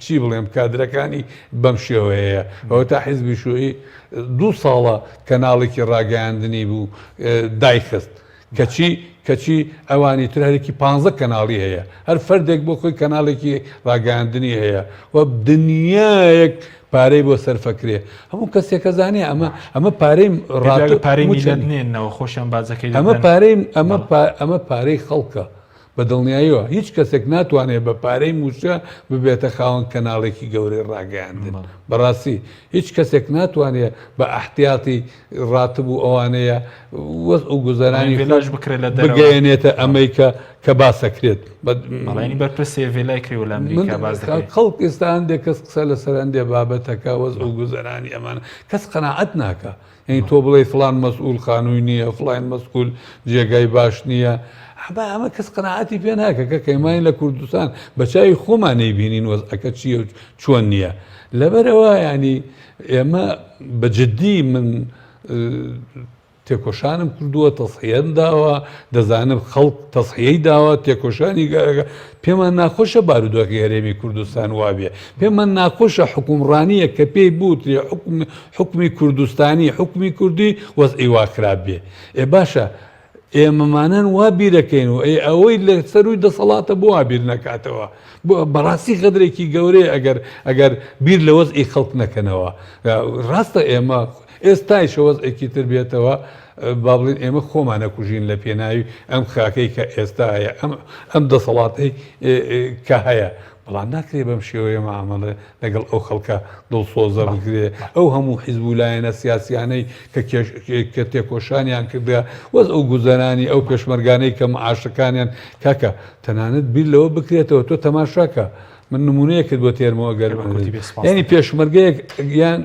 چی بڵێم کادرەکانی بەم شێوەیە ئەوە تا حیزبی شوعی 2 ساڵە کەناڵێکی ڕاگەیاندنی بوو دایخست کەچی ئەوانی تر هەرێکی 15 کەناڵی هەیە هەر فەردێک بۆ خۆی کەناڵێکی ڕاگەیاندنی هەیە و دنیایەک پارەی بۆ سەرفەکرێ هەموو کەسێکە زانێ ئەمە پارەی ڕاپارەینەوە خۆشیان بازەکەی ئەمە پارەی خەڵکە بە دڵنیاییەوە هیچ کەسێک ناتوانێت بە پارەی موشە ببێتە خاوەن کەناڵێکی گەورەی ڕاگەیاندن بەڕاستی هیچ کەسێک ناتوانێت بە ئەحتیاتی ڕاتبوو ئەوانەیە وەز و گوزەرانی بگەێنێتە ئەمریکا کە باسەکرێت خەڵک ئێستا هەندێک کەس قسە لەسەر هەندێ بابەتەکە وەز و گوزەرانی ئەمانە کەس قەناعەت ناکە یعنی تۆ بڵێ فڵان مەسئول خانووی نییە فڵان مەسئول جێگای باش نییە ئەمە کەس قەناعەتی پێ ناکە کە کەیمانی لە کوردستان بە چاوی خۆمان نەیبینین وەزعەکە چیە چۆن نییە لەبەرەوە ینی ئێمە بەجددی من تێکۆشانم کردووە تەسحیەم داوە دەزانم خەڵک تەسحیەی داوە تێکۆشانی پێمان ناخۆشە بارودۆخی هەرێمی کوردستان وابێ پێمان ناخۆشە حکومڕانیە کە پێی بوترێ حکمی کوردستانی حکمی کوردی وەزعی وا خراپ بێ باشە ئێمەمانەن وا بیرەکەین و ئەوەی لە سەروی دەسەڵاتە بۆ وا بیر نەکاتەوە بەڕاستی قەدرێکی گەورەیە ئەگەر بیر لە وەزعی خەڵک نەکەنەوە ڕاستە ئێمە ئێستای شەوەزێکی تر بێتەوە با بڵێن ئێمە خۆمانە کوژین لە پێناوی ئەم خاکەی کە ئێستا هەیە ئەم دەسەڵاتی کە هەیە بەڵام ناکرێ بەم شێوەیە مامەڵێ لەگەڵ ئەو خەڵکە دڵسۆزە بگرێ ئەو هەموو حیزبولایەنە سیاسیانەی کە تێکۆشانیان کردە وەز ئەو گوزەرانی ئەو پێشمەرگانەی کە معاشەکانیان کاکە تەنانەت بیر لەوە بکرێتەوە تۆ تەماشاکە من نمونەیەکت بۆ تێرمەوە گەرم ینی پێشمەرگەیەک یان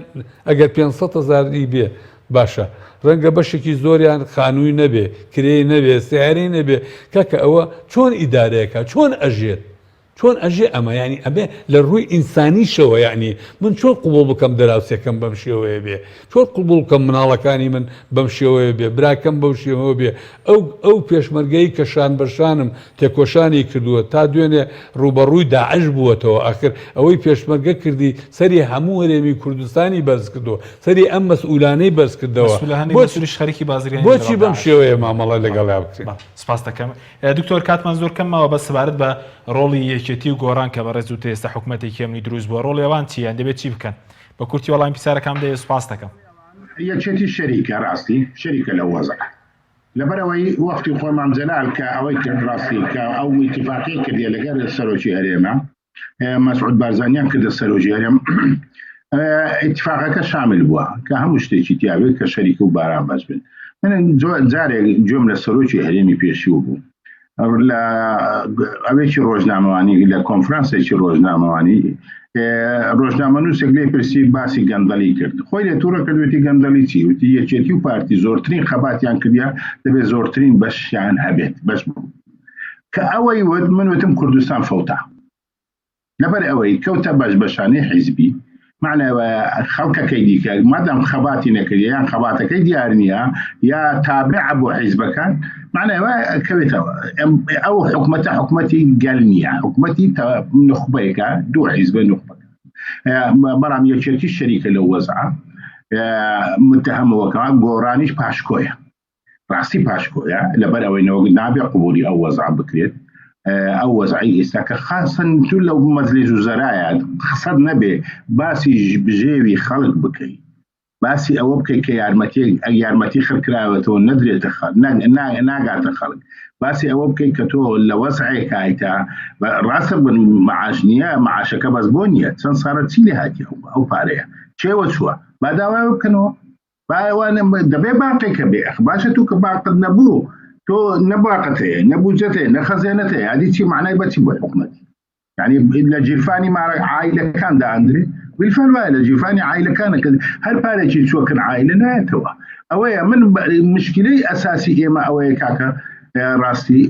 ئەگەر 500,000 بێ باشە ڕەنگە بەشێکی زۆریان خانووی نەبێ کرێی نەبێ سیارەی نەبێ کاکە ئەوە چۆن ئیدارەیەەکە چۆن ئەژێت چۆن ئەژێ ئەمە ینی ئەبێ لە ڕووی ئینسانیشەوە یعنی من چۆن قوبوڵ بکەم دەراوسەکەم بەم شێوەیە بێ چۆن قوبوڵ بکەم مناڵەکانی من بەم شێوەیە بێ براکەم بەم شێوەوە بێ ئەو پێشمەرگەی کە شان بەشانم تێکۆشانی کردووە تا دوێنێ ڕوبەڕووی داعش بووەتەوە ئاخر ئەوەی پێشمەرگە کردی سەری هەموو هەرێمی کوردستانی بەرز کردەوە سەری ئەم مەسئولانەی بەرز کردەوە خەریکی بازرگانی بۆچی بەم شێوەیە مامەڵە لەگەڵا بکرێن سپاس دەکەم دکتۆر کاتمان زۆر کەمەوە بە سەبارەت بە ڕۆڵی یەکێتی و گۆڕان کە بەڕێز و ئێستا حکوومەتێکی ئەمنی دروست بۆ ڕۆڵێوان چیان دەبێت چی بکەن بە کورتی وەڵامی پرسیارەکەم دەیە سوپاس دەکەم. یەکێتی شەریکە ڕاستی شەریکە لە وەزع لەبەرەوەی وەختی خۆمان جەلال کە ئەوەی کرد ڕاستی کە ئەو ئیتیفاقی کردێ لەگەر سەرۆکی هەرێمە مەسعود بارزانیان کردە سەرۆکی هەرێم ئیتیفاقەکە شامل بووە کە هەموو شتێکی تیاوێت کە شەریک و باران باش بن. من جارێک گوێم لە سەرۆکی هەرێمی پێشوو بوو لە ئەوێکی ڕۆژنامەوانی لە کۆنفرانسێکی ڕۆژنامەوانی ڕۆژنامەنووسێک لێ پرسی باسی گەندەڵی کرد خۆی لێ تووڕە کردوێتی گەندەڵی چی وتی یەکێتی و پارتی زۆرترین خەباتیان کردیا دەبێت زۆرترین بەشیان هەبێت بەش بوو کە ئەوەی وت من وتم کوردستان فەوتا لەبەر ئەوەی کەوتە بەش بەشانەی حیزبی معناوە خەڵکەکەی دیکە مادام خەباتی نەکردی یان خەباتەکەی دیار نییە یا تابع بۆ حیزبەکان معناوە کەوێتەوە ئەو حکومەتە حکومەتی گەل نییە حکومەتی نخبەیەکە دوو حیزبە نخبەکە بەڵام یەکێتی شەریکە لە وەزع متهمەوەکە گۆڕانیش پاشکۆیە ڕاستی پاشکۆیە لەبەر ئەوەی نابێ قبولی ئەو وەزع بکرێت ئەو وەزعی ئێستا کە خاصن تو لەو مەجلیس وزەرایە قسەد نەبێ باسی بژێوی خەڵک بکەی باسی ئەوە بکەی کە یارمەتی خڕکراوەتەوە نەدرێتە ناگاتە خەڵک باسی ئەوە بکەی کە تۆ لە وەزعێک هایتا ڕاستە بن معاش نییە معاشەکە بەس بۆ نییە چەند ساڕە چی لێ هاتی ئەو پارەیە چێوە چووە با داوای بکەنەوە دەبێ باقێکە بێ باشە تو کە باقت نەبوو تۆ نەباقەتەیە نەبوجەتەیە نەخەزێنەتەیە ئەدی چی معنای بەچی بۆ حکومەتی یعنی لە جیرفانی عایلەکان دائەندرێت بالفعل وایە لە جیرفانی عایلەکانە کە هەر پارێکی چۆکن عایلە نایەتەوە ئەوەیە من مشکلەی ئەساسی ئێمە ئەوەیە کاکە ڕاستی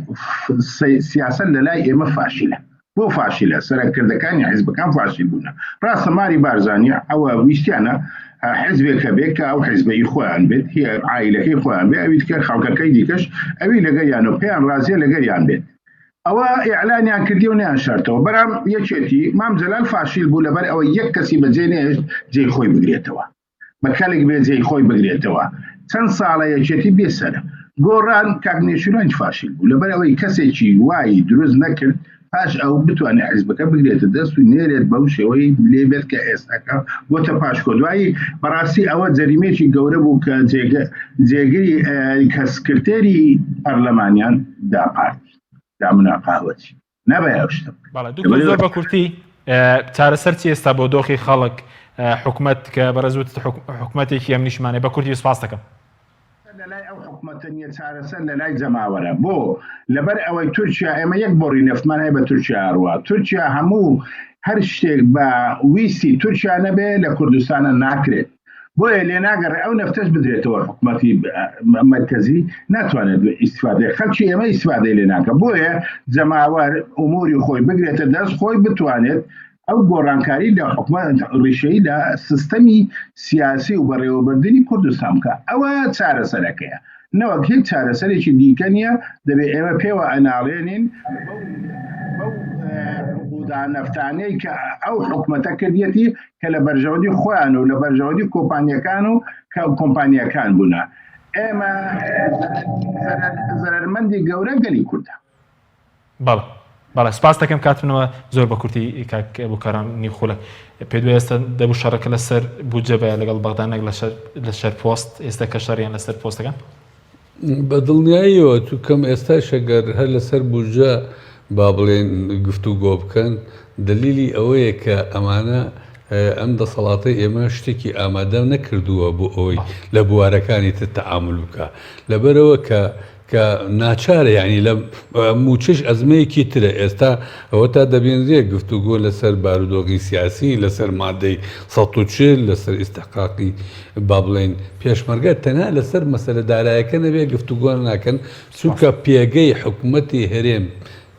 سیاسەت لە لای ئێمە فاشیلە بۆ فاشیلە سەرکردەکانی حیزبەکان فاشیل بوونە ڕاستە ماری بارزانیە ئەوە ویستیانە حزبێکە بێت کە ئەو حیزبەی خۆیان بێت هی عایلەکەی خۆیان بێ ئەویت کە خەڵکەکەی دیکەش ئەوی لەگەریان و پێیان ڕازیە لەگەریان بێت ئەوە ئیعلانیان کردی و نیان شارتەوە بەرام یەکێتی مام جەلال فاشیل بوو لەبەر ئەوە یەک کەسی بەجێ نێشت جێی خۆی بگرێتەوە بە کەلێک بێ جێی خۆی بگرێتەوە چەند ساڵە یەکێتی بێسەرە گۆڕان کاگنێشورانج فاشیل بوو لەبەر ئەوەی کەسێکی وایی دروست نەکرد پاش ئەو بتوانێت حیزبەکە بگرێتە دەست و نێرێت بەو شێوەی لێبێت کە ئێستاکە بۆتە پاشکۆ دوایی بەڕاستی ئەوە جەریمێکی گەورە بوو کە جێگەری کەسکرتێری پەرلەمانیان داپارتی دامناقاوەتی نەبێ ئەو شتە زۆر بە کورتی چارەسەر چی ئێستا بۆ دۆخی خەڵک حکومەت کە بەڕێزوت حکومەتێکی ئەمنیشمانێ بە کورتی سوپاس دەکەم لەلای ئەو حکومەتە نیە چارەسەر لەلای جەماوەرە بۆ لەبەر ئەوەی تورکیا ئێمە یەک بۆڕی نەفتمان هەیە بە تورکیا هەروە تورکیا هەموو هەر شتێک بە ویستی تورکیا نەبێ لە کوردستانە ناکرێت بۆیە لێ ناگەڕێ ئەو نەفتەش بدرێتەوە حکومەتی مرکزی ناتوانێت ئیستیفادە خەڵکی ئێمە ئیستیفادەی لێ ناکە بۆیە جەماوەر ئوموری خۆی بگرێتە دەست خۆی بتوانێت ئەو گۆڕانکاری لە حکومەت ڕیشەی لە سیستەمی سیاسی و بەڕێوەبردننی کوردستان بکە ئەوە چارەسەرەکەیە نەوەک هیچ چارەسەرێکی دیکە نییە دەبێت ئێمە پێوە ئەناڵێنین نەفتانەی کە ئەو حکومەتە کردیەتی کە لە بەرژەوەدی خۆیان و لە بەرژەوەدی کۆمپانیەکان و کۆمپانیەکان بوونە ئێمە زەرمەندی گەورە گەلی کوردە. بەڵێ سپاس دەکەم کاتنەوە زۆر بە کورتی کاک بووکارانی خولە پێ دوێ ئێستا دەبوو شەڕەکە لەسەر بوجە بە لەگەڵ بەغدانێک لە شەر پۆست ئێستا کە شەڕیان لەسەر پۆستەکان بە دڵنیاییەوە تو کەم ئێستا شەگەر هەر لەسەر بوجە با بڵێن گفتوگۆ بکەن دلیلی ئەوەیە کە ئەمانە ئەم دەسەڵاتەی ئێمە شتێکی ئامادە نەکردووە بۆ ئەوەی لە بوارەکانی تر تەعامل بکە لەبەرەوە کە ناچارە یعنی لە موچش ئەزمەیەکی ترە ئێستا ئەوە تا دەبێنرێ گفتوگۆ لەسەر بارودۆخی سیاسی لەسەر مادەی ١٤ لەسەر ئیستحقاقی با بڵێن پێشمەرگە تەنها لەسەر مەسەلە دارایەکە نەبێ گفتوگۆ ناکەن چونکە پێگەی حکوومەتی هەرێم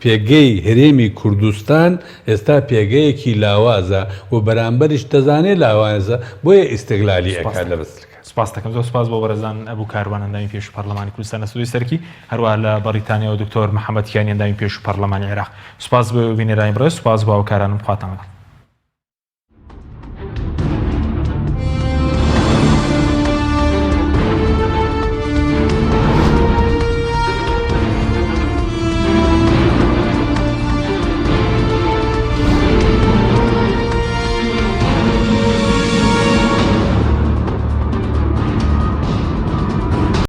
پێگەی هەرێمی کوردستان ئێستا پێگەیەکی لاوازە و بەرامبەریش دەزانێت لاوازە بۆیە ئیستیغلالی ئەکات لە بەستەکە. سپاس دەکەم زۆر سپاس بۆ بەرەزان ئەبوو کاروان ئەندامی پێش پەرلەمانی کوردستان سوودی سەرکی هەروە لە بەریتانیا و دکتۆر محەممەد کیانی ئەندامی پێش پەرلەمانی عێراق سپاس بۆ بینێرانی بڕێز سپاس بۆ ئەو کارانم خواتان لەگەڵ